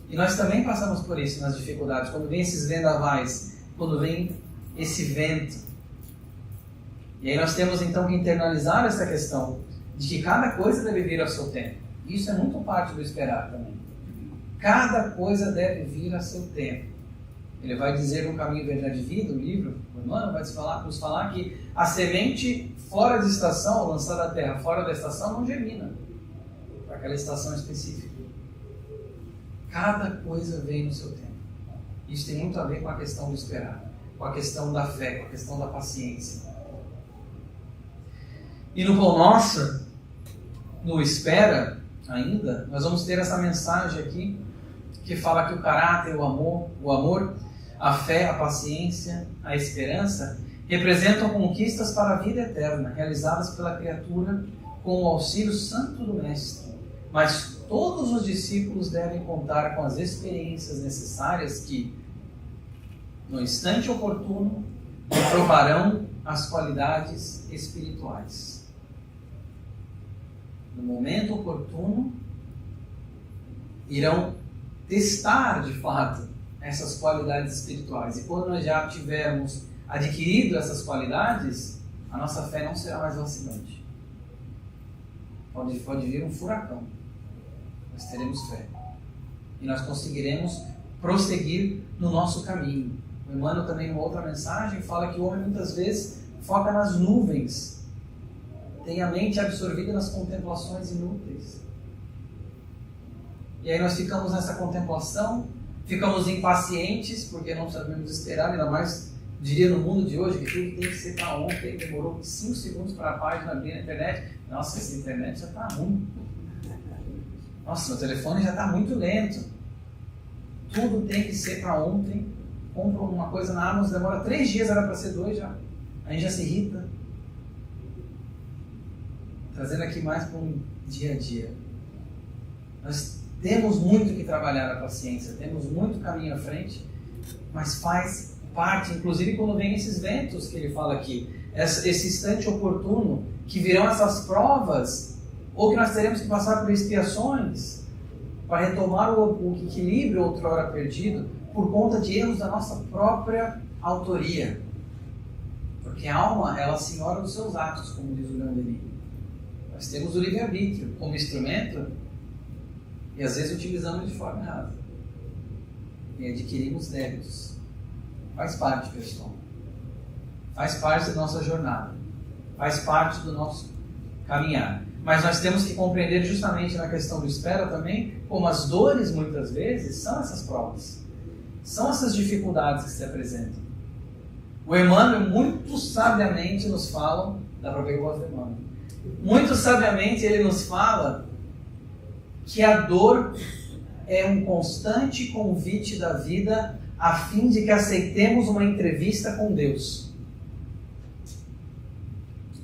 E nós também passamos por isso nas dificuldades, quando vem esses vendavais, quando vem esse vento. E aí nós temos então que internalizar essa questão de que cada coisa deve vir ao seu tempo. Isso é muito parte do esperar também. Cada coisa deve vir a seu tempo. Ele vai dizer no Caminho, Verdade e Vida, o livro, o Emmanuel vai nos falar que a semente fora de estação, lançada da terra fora da estação, não germina para aquela estação específica. Cada coisa vem no seu tempo. Isso tem muito a ver com a questão do esperar, com a questão da fé, com a questão da paciência. E no Pão Nosso, no Espera ainda, nós vamos ter essa mensagem aqui que fala que o caráter, o amor, a fé, a paciência, a esperança representam conquistas para a vida eterna, realizadas pela criatura com o auxílio santo do Mestre. Mas todos os discípulos devem contar com as experiências necessárias que, no instante oportuno, provarão as qualidades espirituais. No momento oportuno, irão testar de fato essas qualidades espirituais. E quando nós já tivermos adquirido essas qualidades, a nossa fé não será mais vacilante. Pode vir um furacão. Nós teremos fé. E nós conseguiremos prosseguir no nosso caminho. O Emmanuel também, em uma outra mensagem, fala que o homem muitas vezes foca nas nuvens, tem a mente absorvida nas contemplações inúteis. E aí nós ficamos nessa contemplação, ficamos impacientes, porque não sabemos esperar, ainda mais, diria, no mundo de hoje, que tudo tem que ser para ontem, demorou 5 segundos para a página abrir na internet. Nossa, essa internet já está ruim. Nossa, meu telefone já está muito lento. Tudo tem que ser para ontem. Compra uma coisa na Amazon, demora 3 dias, era para ser 2 já. A gente já se irrita. Trazendo aqui mais para um dia a dia. Nós temos muito que trabalhar a paciência, temos muito caminho à frente, mas faz parte, inclusive quando vem esses ventos que ele fala aqui, esse instante oportuno, que virão essas provas, ou que nós teremos que passar por expiações, para retomar o equilíbrio outrora perdido, por conta de erros da nossa própria autoria. Porque a alma, ela é senhora dos seus atos, como diz o Gandhi. Nós temos o livre-arbítrio como instrumento e às vezes utilizamos de forma errada. E adquirimos débitos. Faz parte, pessoal. Faz parte da nossa jornada. Faz parte do nosso caminhar. Mas nós temos que compreender justamente na questão do espera também, como as dores muitas vezes são essas provas. São essas dificuldades que se apresentam. O Emmanuel muito sabiamente nos fala, dá para ver que eu gosto do Emmanuel, muito sabiamente ele nos fala que a dor é um constante convite da vida a fim de que aceitemos uma entrevista com Deus.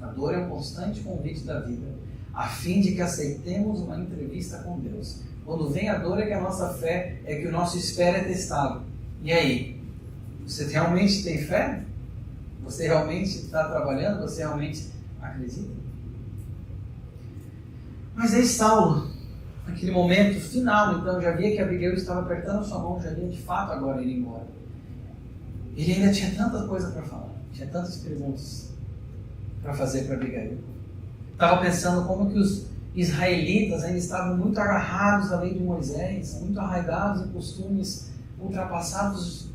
A dor é um constante convite da vida a fim de que aceitemos uma entrevista com Deus. Quando vem a dor é que a nossa fé, é que o nosso espera é testado. E aí? Você realmente tem fé? Você realmente está trabalhando? Você realmente acredita? Mas aí Saulo, naquele momento final, então já via que Abigail estava apertando sua mão, já ia de fato agora ir embora. Ele ainda tinha tanta coisa para falar, tinha tantas perguntas para fazer para Abigail. Estava pensando como que os israelitas ainda estavam muito agarrados à lei de Moisés, muito arraigados em costumes ultrapassados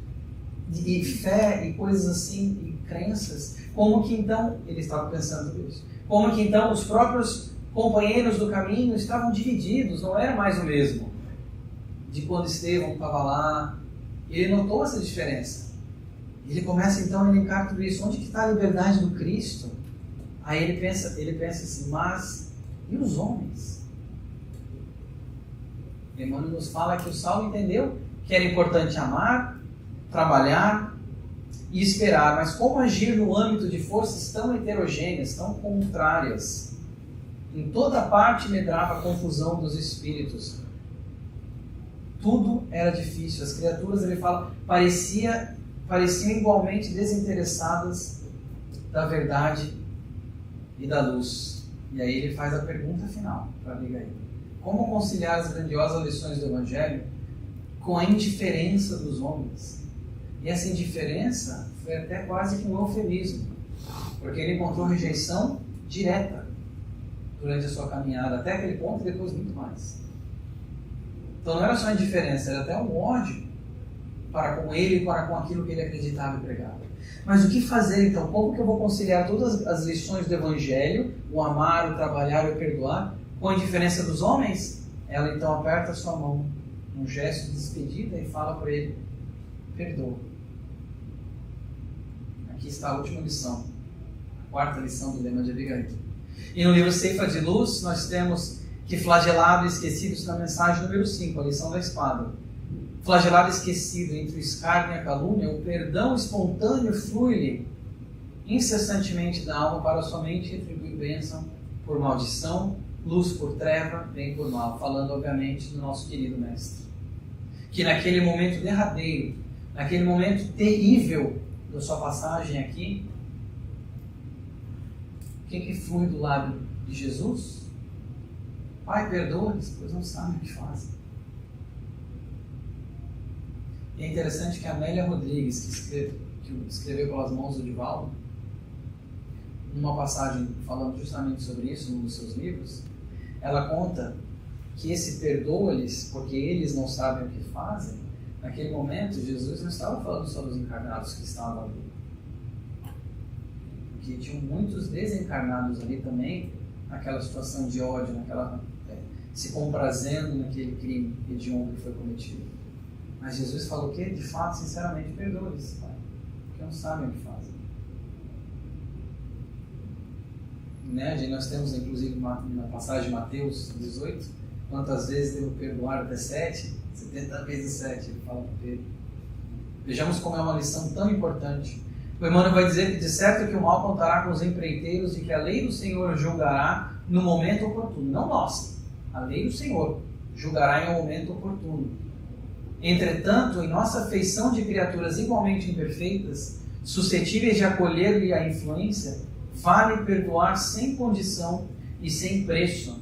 de fé e coisas assim, e crenças. Como que então, ele estava pensando nisso, como que então os próprios companheiros do caminho estavam divididos, não era mais o mesmo de quando Estevão estava lá. Ele notou essa diferença. Ele começa então a elencar tudo isso. Onde que está a liberdade do Cristo? Aí ele pensa assim, mas e os homens? Emmanuel nos fala que o Saulo entendeu que era importante amar, trabalhar e esperar, mas como agir no âmbito de forças tão heterogêneas, tão contrárias? Em toda parte medrava a confusão dos espíritos. Tudo era difícil. As criaturas, ele fala, pareciam igualmente desinteressadas da verdade e da luz. E aí ele faz a pergunta final para Abigail. Como conciliar as grandiosas lições do Evangelho com a indiferença dos homens? E essa indiferença foi até quase que um eufemismo, porque ele encontrou rejeição direta durante a sua caminhada, até aquele ponto e depois muito mais. Então não era só indiferença, era até um ódio para com ele e para com aquilo que ele acreditava e pregava. Mas o que fazer então? Como que eu vou conciliar todas as lições do Evangelho, o amar, o trabalhar e o perdoar, com a indiferença dos homens? Ela então aperta a sua mão, num gesto de despedida, e fala para ele, perdoa. Aqui está a última lição, a 4ª lição do lema de Abigail. E no livro Ceifa de Luz, nós temos que flagelado e esquecido, isso na mensagem número 5, a lição da espada. Flagelado e esquecido entre o escárnio e a calúnia, o perdão espontâneo flui-lhe incessantemente da alma para somente retribuir bênção por maldição, luz por treva, bem por mal, falando obviamente do nosso querido Mestre, que naquele momento derradeiro, naquele momento terrível da sua passagem aqui, o que flui do lábio de Jesus? Pai, perdoa-lhes, pois não sabem o que fazem. E é interessante que a Amélia Rodrigues, que escreveu pelas mãos do Divaldo, numa passagem falando justamente sobre isso, num dos seus livros, ela conta que esse perdoa-lhes, porque eles não sabem o que fazem, naquele momento Jesus não estava falando só dos encarnados que estavam ali. Porque tinham muitos desencarnados ali também, naquela situação de ódio, se comprazendo naquele crime hediondo que foi cometido. Mas Jesus falou o quê? De fato, sinceramente, perdoa-lhes, Pai, porque não sabem o que fazem. Né? Nós temos, inclusive, na passagem de Mateus 18, quantas vezes devo perdoar até 7? 70 vezes 7, ele fala para Pedro. Vejamos como é uma lição tão importante. O Emmanuel vai dizer que de certo que o mal contará com os empreiteiros e que a lei do Senhor julgará no momento oportuno. Não nós, a lei do Senhor julgará em um momento oportuno. Entretanto, em nossa feição de criaturas igualmente imperfeitas, suscetíveis de acolher-lhe a influência, vale perdoar sem condição e sem preço,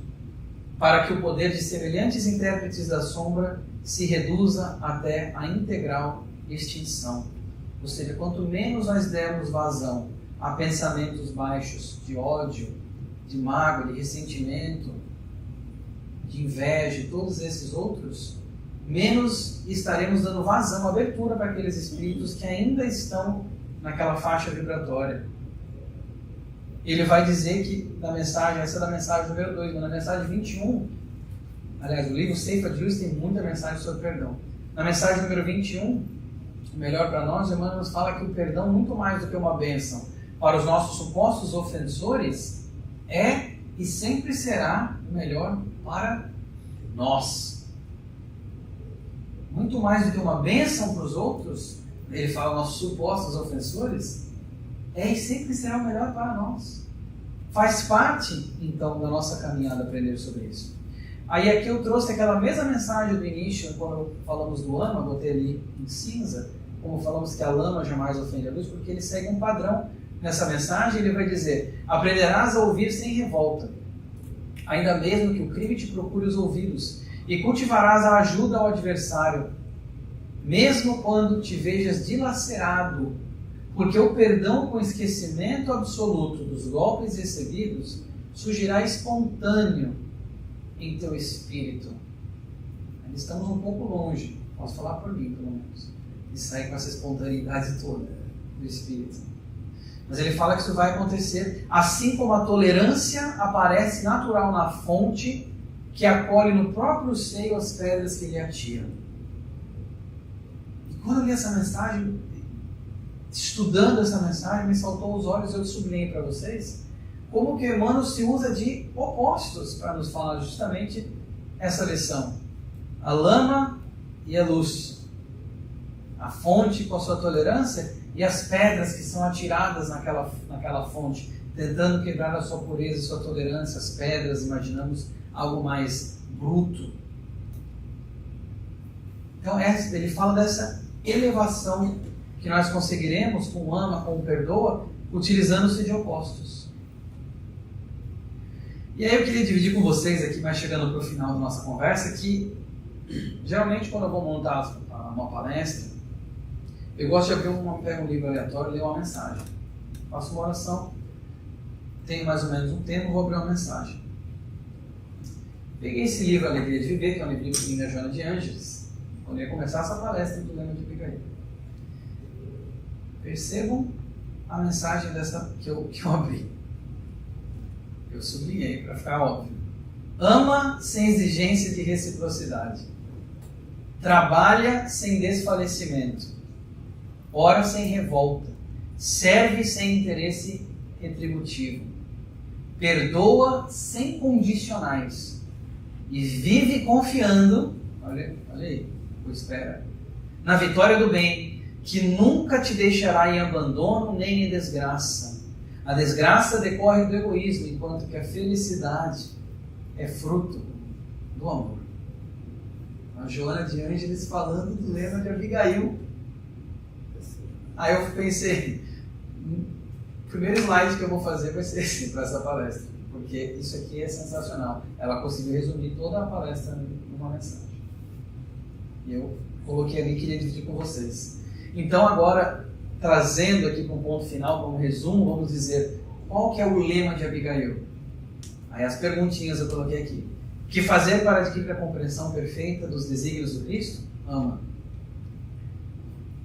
para que o poder de semelhantes intérpretes da sombra se reduza até a integral extinção. Ou seja, quanto menos nós dermos vazão a pensamentos baixos de ódio, de mágoa, de ressentimento, de inveja e todos esses outros, menos estaremos dando vazão, abertura para aqueles espíritos que ainda estão naquela faixa vibratória. Ele vai dizer que na mensagem, essa é da mensagem número 2, mas na mensagem 21, aliás, o livro Ceifa de Luz tem muita mensagem sobre perdão. Na mensagem número 21, o melhor para nós, Emmanuel nos fala que o perdão, muito mais do que uma bênção para os nossos supostos ofensores, é e sempre será o melhor para nós. Muito mais do que uma bênção para os outros, ele fala nossos supostos ofensores, é e sempre será o melhor para nós. Faz parte, então, da nossa caminhada aprender sobre isso. Aí aqui eu trouxe aquela mesma mensagem do início, quando falamos do lama, botei ali em cinza, como falamos que a lama jamais ofende a luz, porque ele segue um padrão nessa mensagem. Ele vai dizer: aprenderás a ouvir sem revolta, ainda mesmo que o crime te procure os ouvidos, e cultivarás a ajuda ao adversário, mesmo quando te vejas dilacerado, porque o perdão com esquecimento absoluto dos golpes recebidos surgirá espontâneo em teu espírito. Ainda estamos um pouco longe, posso falar por mim pelo menos, de sair com essa espontaneidade toda do espírito. Mas ele fala que isso vai acontecer assim como a tolerância aparece natural na fonte que acolhe no próprio seio as pedras que lhe atiram. E quando eu li essa mensagem, estudando essa mensagem, me saltou aos olhos, eu sublinhei para vocês como que Emmanuel se usa de opostos para nos falar justamente essa lição. A lama e a luz, a fonte com a sua tolerância e as pedras que são atiradas naquela fonte, tentando quebrar a sua pureza e sua tolerância. As pedras, imaginamos algo mais bruto. Então ele fala dessa elevação que nós conseguiremos com o ama, com o perdoa, utilizando-se de opostos. E aí eu queria dividir com vocês aqui, mais chegando para o final da nossa conversa, que geralmente quando eu vou montar uma palestra, eu gosto de pego um livro aleatório e ler uma mensagem. Faço uma oração, tenho mais ou menos um tempo, vou abrir uma mensagem. Peguei esse livro Alegria de Viver, que é um livro de Minha Joana de Ângeles, quando eu ia começar essa palestra do Lema de Picaí. Percebam a mensagem que eu abri. Eu sublinhei para ficar óbvio. Ama sem exigência de reciprocidade. Trabalha sem desfalecimento. Ora sem revolta. Serve sem interesse retributivo. Perdoa sem condicionais. E vive confiando, olha aí, espera, na vitória do bem, que nunca te deixará em abandono nem em desgraça, A desgraça decorre do egoísmo, enquanto que a felicidade é fruto do amor. A Joana de Ângeles falando do lema de Abigail. Aí eu pensei, o primeiro slide que eu vou fazer vai ser esse, para essa palestra, porque isso aqui é sensacional. Ela conseguiu resumir toda a palestra numa mensagem. E eu coloquei ali e queria dividir com vocês. Então agora, trazendo aqui para um ponto final, como resumo, vamos dizer, qual que é o lema de Abigail? Aí as perguntinhas eu coloquei aqui. O que fazer para adquirir a compreensão perfeita dos desígnios do Cristo? Ama.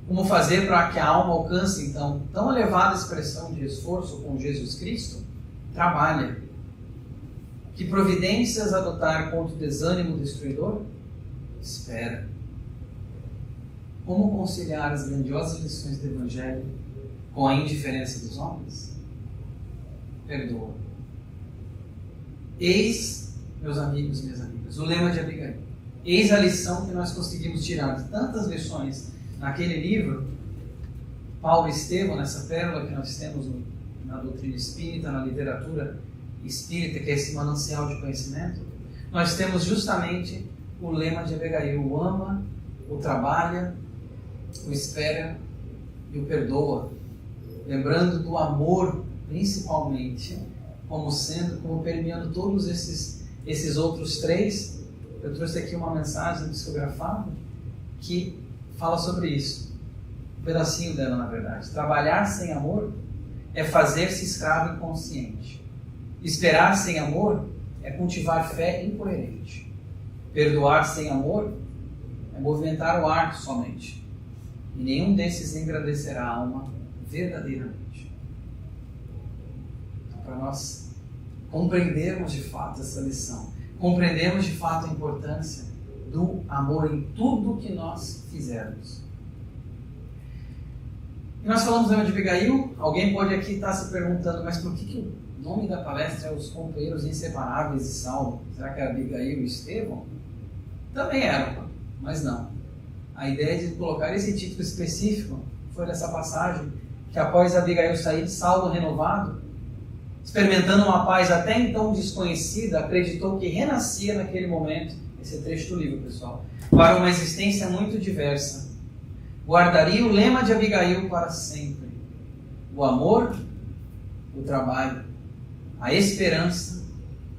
Como fazer para que a alma alcance, então, tão elevada expressão de esforço com Jesus Cristo? Trabalha. Que providências adotar contra o desânimo destruidor? Espera. Como conciliar as grandiosas lições do Evangelho com a indiferença dos homens? Perdoa. Eis, meus amigos e minhas amigas, o lema de Abigail. Eis a lição que nós conseguimos tirar de tantas lições naquele livro, Paulo e Estevão, nessa pérola que nós temos na doutrina espírita, na literatura espírita, que é esse manancial de conhecimento. Nós temos justamente o lema de Abigail: o ama, o trabalha, o espera e o perdoa. Lembrando do amor, principalmente, como permeando todos esses outros três. Eu trouxe aqui uma mensagem psicografada que fala sobre isso. Um pedacinho dela, na verdade. Trabalhar sem amor é fazer-se escravo inconsciente. Esperar sem amor é cultivar fé incoerente. Perdoar sem amor é movimentar o ar somente. E nenhum desses engrandecerá a alma verdadeiramente. Então, para nós compreendermos de fato essa lição, compreendermos de fato a importância do amor em tudo que nós fizermos. E nós falamos do lema de Abigail. Alguém pode aqui estar se perguntando, mas por que o nome da palestra é Os Companheiros Inseparáveis de Saulo? Será que era Abigail e Estevão? Também eram, mas não. A ideia de colocar esse título específico foi nessa passagem que após Abigail sair de Saulo renovado, experimentando uma paz até então desconhecida, acreditou que renascia naquele momento. Esse é trecho do livro, pessoal. Para uma existência muito diversa. Guardaria o lema de Abigail para sempre. O amor, o trabalho, a esperança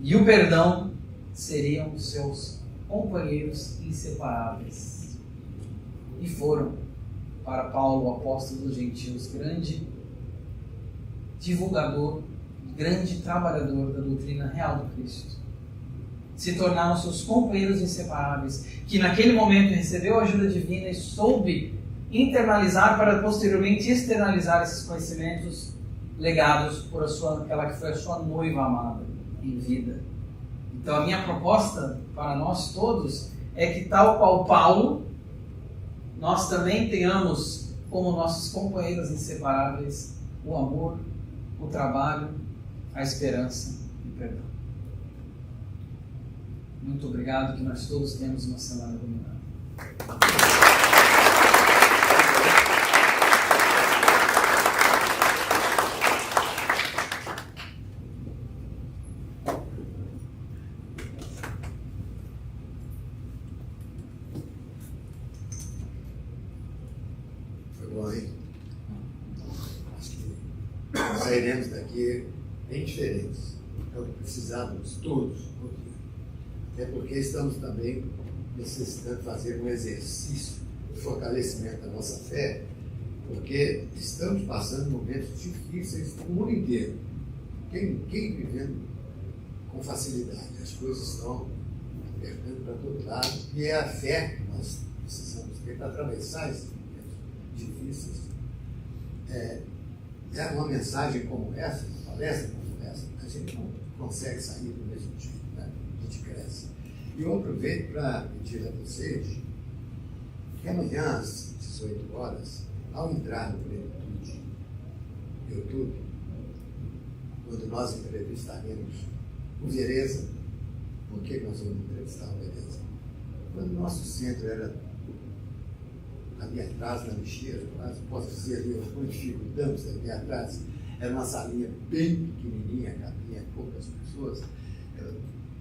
e o perdão seriam os seus companheiros inseparáveis. E foram, para Paulo, o apóstolo dos gentios, grande divulgador, grande trabalhador da doutrina real do Cristo. Se tornaram seus companheiros inseparáveis, que naquele momento recebeu a ajuda divina e soube internalizar para posteriormente externalizar esses conhecimentos legados por aquela que foi a sua noiva amada em vida. Então a minha proposta para nós todos é que, tal qual Paulo, nós também tenhamos como nossos companheiros inseparáveis o amor, o trabalho, a esperança e o perdão. Muito obrigado, que nós todos tenhamos uma semana iluminada. Foi bom, hein? Acho que nós sairemos daqui bem diferentes. É o que precisávamos todos. Até porque estamos também necessitando fazer um exercício de fortalecimento da nossa fé, porque estamos passando momentos difíceis no mundo inteiro. Quem vivendo com facilidade, as coisas estão apertando para todo lado, e é a fé que nós precisamos ter para atravessar esses momentos difíceis. É uma mensagem como essa, uma palestra como essa, a gente não consegue sair do mesmo jeito, né? A gente cresce. E eu aproveito para pedir a vocês que amanhã, às 18 horas, ao entrar no Plenitude YouTube, quando nós entrevistaremos o Vereza. Por que nós vamos entrevistar o Vereza? Quando o nosso centro era ali atrás, na lixeira, quase posso dizer ali onde ficamos ali atrás, era uma salinha bem pequenininha, cabia poucas pessoas.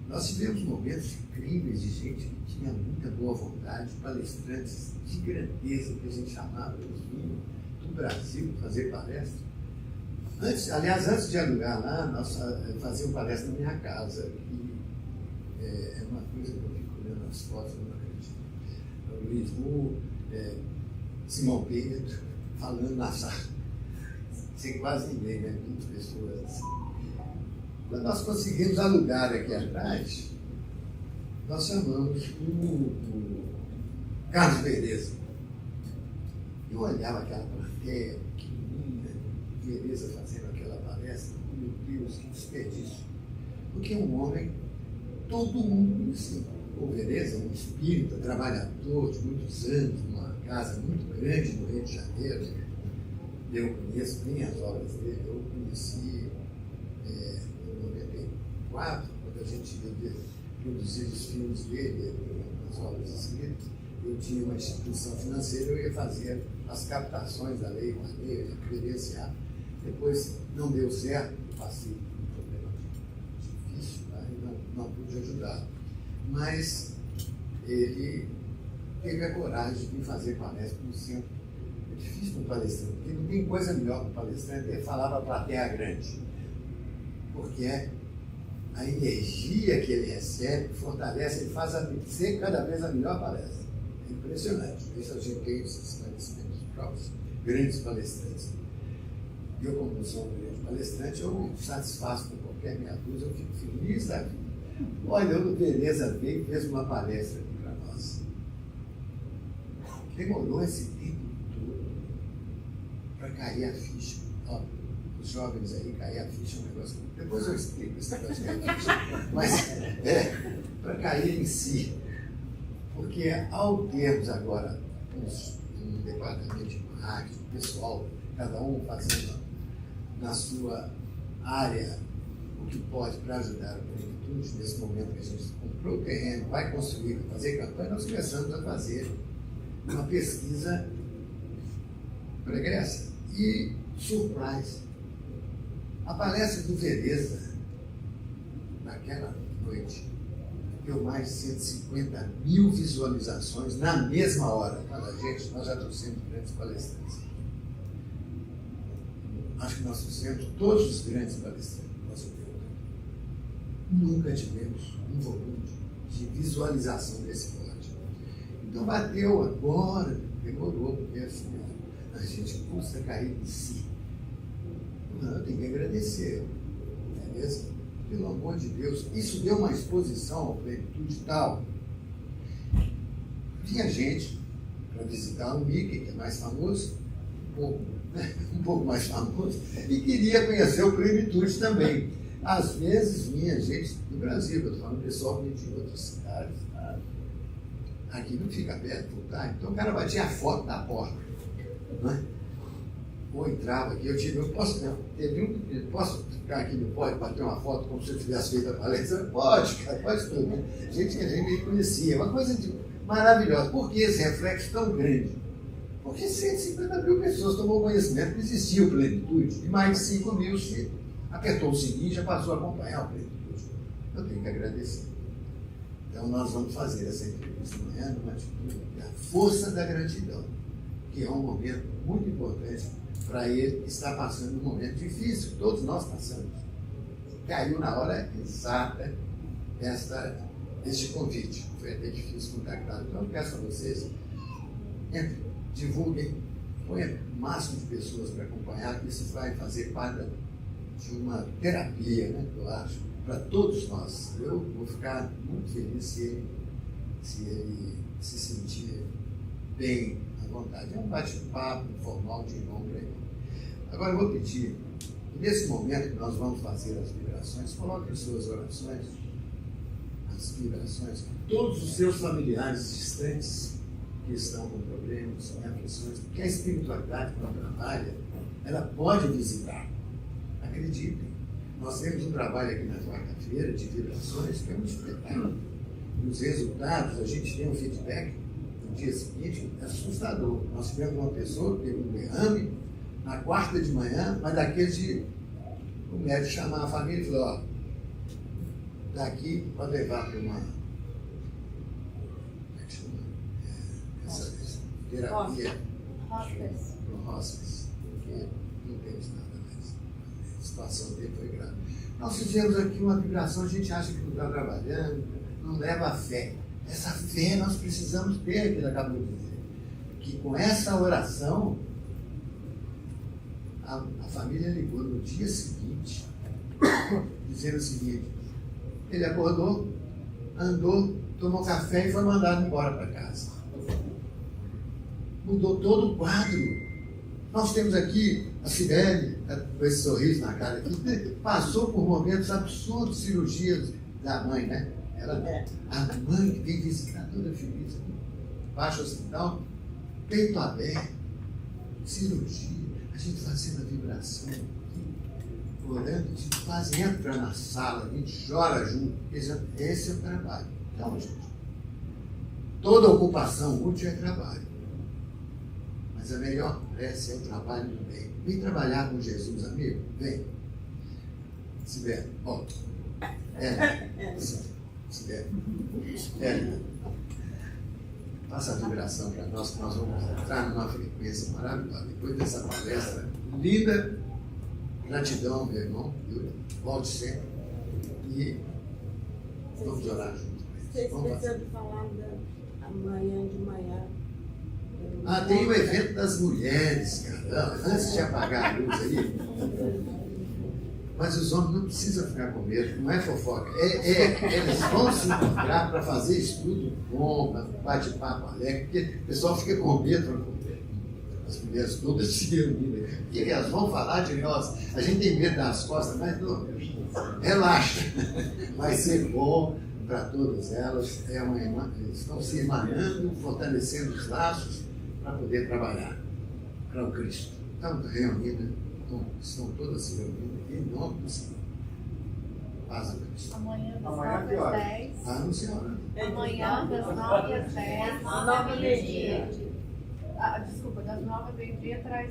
Nós tivemos momentos incríveis de gente que tinha muita boa vontade, palestrantes de grandeza, que a gente chamava, eles vinham do Brasil fazer palestra. Antes de alugar lá, nós fazíamos palestra na minha casa, que é uma coisa que eu fico olhando as fotos, eu não acredito. O Luiz Mu, Simão Pedro, falando na sala, sem quase ninguém, né? 20 pessoas assim. Quando nós conseguimos alugar aqui atrás, nós chamamos o Carlos Beleza. Eu olhava aquela plateia pequenininha, Beleza fazendo aquela palestra, meu Deus, que desperdício. Porque é um homem, todo mundo conhecia. O Beleza, um espírita, trabalhador de muitos anos, numa casa muito grande no Rio de Janeiro. Eu conheço bem as obras dele, eu conheci em 94, quando a gente ia produzir os filmes dele, as obras escritas. Eu tinha uma instituição financeira, eu ia fazer as captações da lei, credenciar. Depois não deu certo, eu passei por um problema difícil, tá? E não pude ajudar. Mas ele teve a coragem de fazer palestra no centro. É difícil para um palestrante, porque não tem coisa melhor para um palestrante é falar para a plateia grande. Porque a energia que ele recebe fortalece, ele faz ser cada vez a melhor palestra. É impressionante. Isso a gente tem esses esclarecimentos próprios, grandes palestrantes. Eu, como sou um grande palestrante, eu me satisfaço com qualquer meia dúzia, eu fico feliz da vida. Olha, o Beleza veio e fez uma palestra aqui para nós. Demorou esse tempo todo para cair a ficha. Ó, os jovens aí, cair a ficha é um negócio. Depois eu explico esse negócio de cair a ficha. Mas para cair em si. Porque ao termos agora um departamento de marketing, pessoal, cada um fazendo na sua área o que pode para ajudar a plenitude, nesse momento que a gente comprou o terreno, vai construir, vai fazer campanha, nós começamos a fazer uma pesquisa pregressa. E, surprise, a palestra do Beleza, naquela noite, deu mais de 150 mil visualizações na mesma hora. Nós já trouxemos grandes palestrantes. Acho que nós trouxemos todos os grandes palestrantes do nosso tempo. Nunca tivemos um volume de visualização desse porte. Então bateu agora, demorou, porque assim, a gente custa cair em si. Não, eu tenho que agradecer, não é mesmo? Pelo amor de Deus, isso deu uma exposição à plenitude tal. Tinha gente para visitar o Mickey, que é mais famoso, um pouco mais famoso, e queria conhecer o Plenitude também. Às vezes vinha gente do Brasil, eu estou falando pessoal que vinha de outras cidades. Tá? Aqui não fica aberto, tá? Então o cara batia a foto na porta. Não é? Ou entrava aqui, eu posso ficar aqui no pódio, bater uma foto como se eu tivesse feito a palestra? Pode, cara, pode tudo. Né? Gente que a gente nem conhecia, uma coisa maravilhosa. Por que esse reflexo tão grande? Porque 150 mil pessoas tomou conhecimento que existia o Plenitude, e mais de 5 mil se apertou o sininho e já passou a acompanhar o Plenitude. Eu tenho que agradecer. Então nós vamos fazer essa entrevista amanhã numa atitude da força da gratidão, que é um momento muito importante para ele que está passando um momento difícil, que todos nós passamos. Caiu na hora exata este convite. Foi até difícil contactar. Então eu peço a vocês, entrem, divulguem, ponham o máximo de pessoas para acompanhar, que isso vai fazer parte de uma terapia, né, eu acho, para todos nós. Eu vou ficar muito feliz se ele se sentir bem à vontade. É um bate-papo informal de irmão para irmão. Agora eu vou pedir, nesse momento que nós vamos fazer as vibrações, coloquem suas orações, as vibrações, todos os seus familiares distantes que estão com problemas, com aflições, porque a espiritualidade, quando trabalha, ela pode visitar. Acreditem. Nós temos um trabalho aqui na quarta-feira de vibrações que é um espetáculo. E os resultados, a gente tem um feedback no dia seguinte assustador. Nós tivemos uma pessoa que teve um derrame na quarta de manhã, mas daqueles de o médico chamar a família e falou, ó, daqui pode levar para uma, como é que chama? Essa terapia, no hospice, porque não temos nada mais. A situação dele foi grave. Nós fizemos aqui uma vibração, a gente acha que não está trabalhando, não leva a fé. Essa fé nós precisamos ter, que ele acabou de dizer. Que com essa oração, a família ligou no dia seguinte, dizendo o seguinte, ele acordou, andou, tomou café e foi mandado embora para casa. Mudou todo o quadro. Nós temos aqui a Sibeli, com esse sorriso na cara aqui, passou por momentos absurdos, cirurgias da mãe, né? A mãe que veio visitar toda feliz, baixo hospital, peito aberto, cirurgia, a gente fazendo a vibração aqui, orando, a gente quase entra na sala, a gente chora junto. Esse é o trabalho. Então, gente, toda ocupação útil é trabalho. Mas a melhor prece é o trabalho do bem. Vem trabalhar com Jesus, amigo? Vem. Sibeli, volta. Sibeli. Passa a vibração para nós, que nós vamos entrar numa frequência maravilhosa. Depois dessa palestra linda, gratidão, meu irmão. Volte sempre. E vamos orar juntos. Você esqueceu de falar da amanhã de manhã. Tem o evento das mulheres, cara. Antes de apagar a luz aí. Mas os homens não precisam ficar com medo, não é fofoca. Eles vão se encontrar para fazer estudo bom, para bate-papo alegre, porque o pessoal fica com medo, as mulheres todas se reunindo. O que elas vão falar de nós? A gente tem medo das costas, mas não, relaxa. Vai ser bom para todas elas. Eles estão se emanando, fortalecendo os laços para poder trabalhar para o Cristo. Estão reunidas, estão todas se reunindo em nome do Senhor. Paz a Cristo. Amanhã das 9 às 10. Não, senhora. Amanhã das 9 às 10. 9 ao meio-dia. Desculpa, das 9 ao meio-dia traz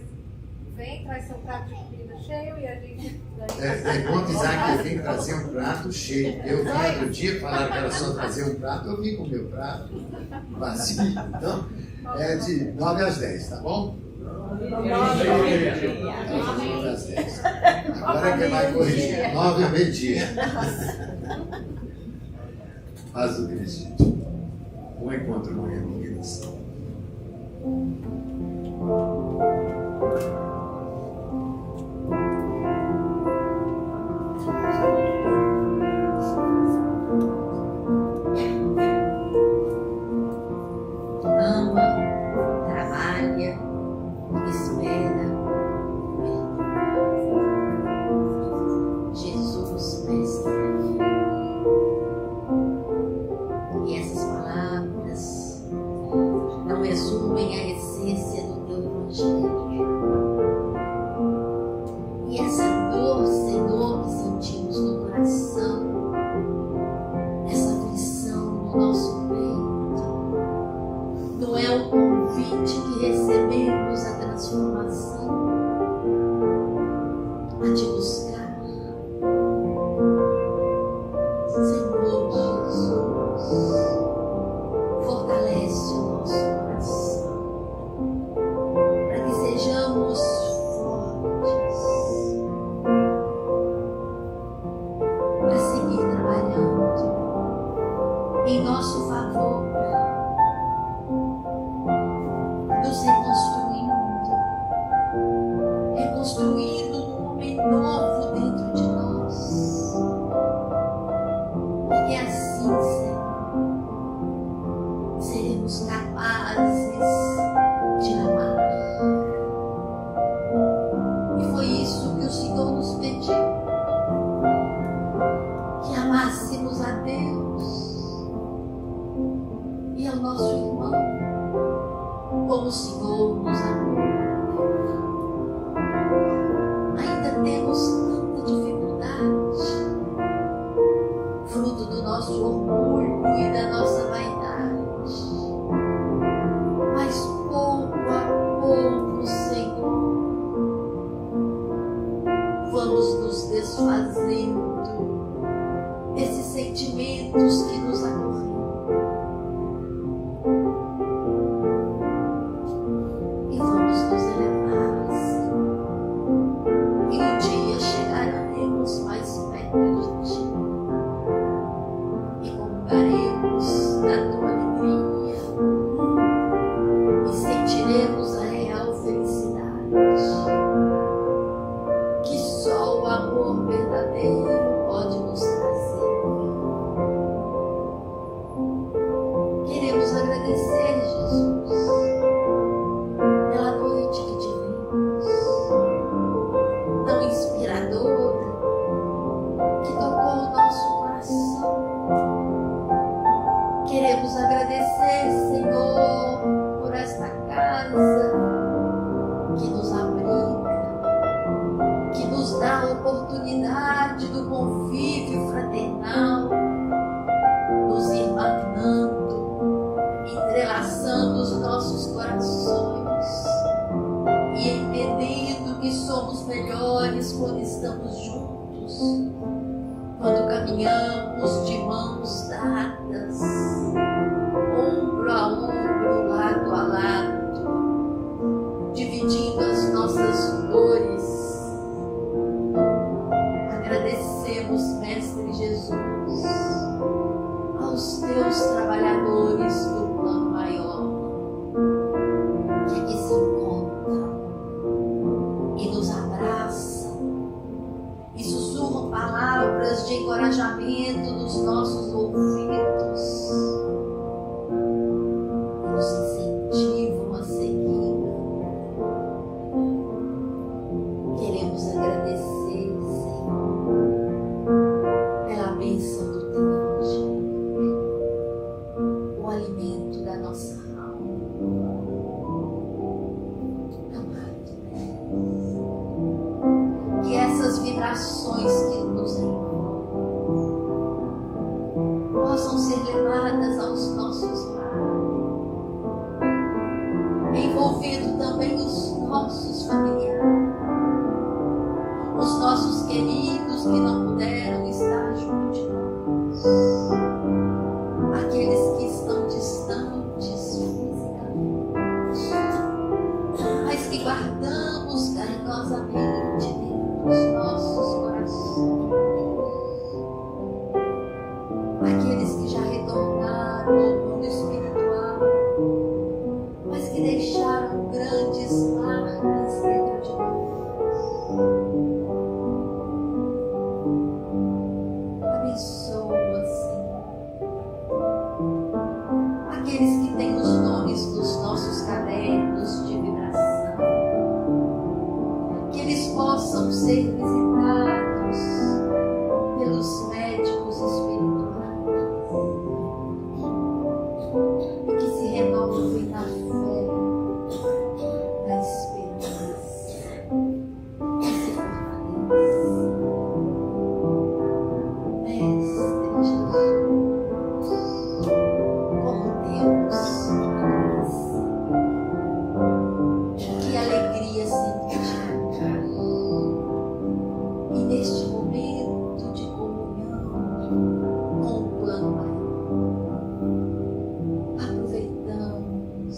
seu prato de comida cheio e a gente. É bom avisar que tem que trazer um prato cheio. Eu vi outro dia, falaram que era só trazer um prato, eu vim com o meu prato vazio. Então, é de 9 às 10, tá bom? 9 às 10. Agora é que vai corrigir. 9 ao meio-dia. Paz do Cristo. Bom encontro amanhã, meninas. agradecer, Jesus, pela noite que tivemos, tão inspiradora, que tocou o nosso coração. Queremos agradecer, Senhor, por esta casa que nos abriga, que nos dá a oportunidade do convívio fraternal, nos irmanando, entrelaçando os nossos corações e entendendo que somos melhores quando estamos juntos, quando caminhamos de mãos dadas, ombro a ombro, lado a lado, dividindo as nossas dores. Agradecemos, Mestre Jesus, aos teus trabalhadores do plano maior, que aqui se encontram e nos abraçam e sussurram palavras de encorajamento nos nossos ouvidos e nos incentivam a seguir. Queremos agradecer, Senhor, pela bênção do teu Evangelho, o alimento da nossa alma. Amado Deus, que essas vibrações que nos envolvem possam ser levadas aos nossos lares, envolvendo também os nossos familiares, os nossos queridos que não puderam estar junto de nós, aqueles que estão distantes fisicamente, mas que guardamos carinhosamente dentro dos nossos corações, aqueles que já retornaram ao mundo espiritual, mas que deixaram grandes marcas dentro de nós. Abençoa, Senhor, aqueles que têm os nomes nos nossos cadernos de vibração, que eles possam ser visitados pelos médicos espirituais e que se renovem na fé, na esperança, que se fortaleçam. Mestre Jesus, como temos graça, que alegria sentimos. E neste momento de comunhão com o plano maior, aproveitamos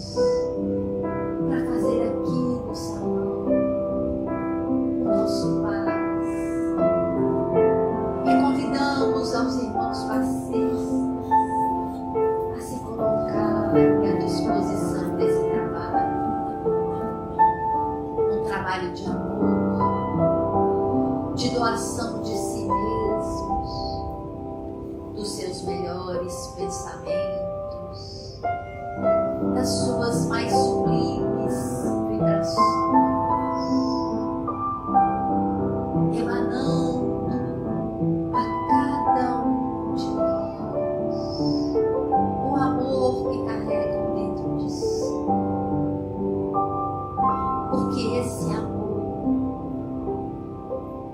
para fazer aqui no salão o nosso paz e convidamos aos irmãos parceiros a se colocarem à disposição desse trabalho, um trabalho de amor, de doação de si mesmos, dos seus melhores pensamentos, das suas mais sublimes vibrações, emanando a cada um de nós o amor que carregam dentro de si, porque esse amor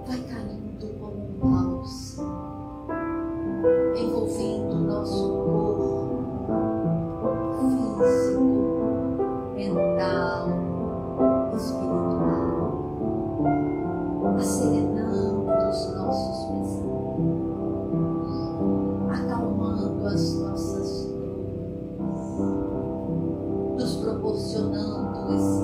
vai caindo como um bálsamo, envolvendo o nosso corpo físico, mental, espiritual, acerenando os nossos pensamentos, acalmando as nossas dores, nos proporcionando esse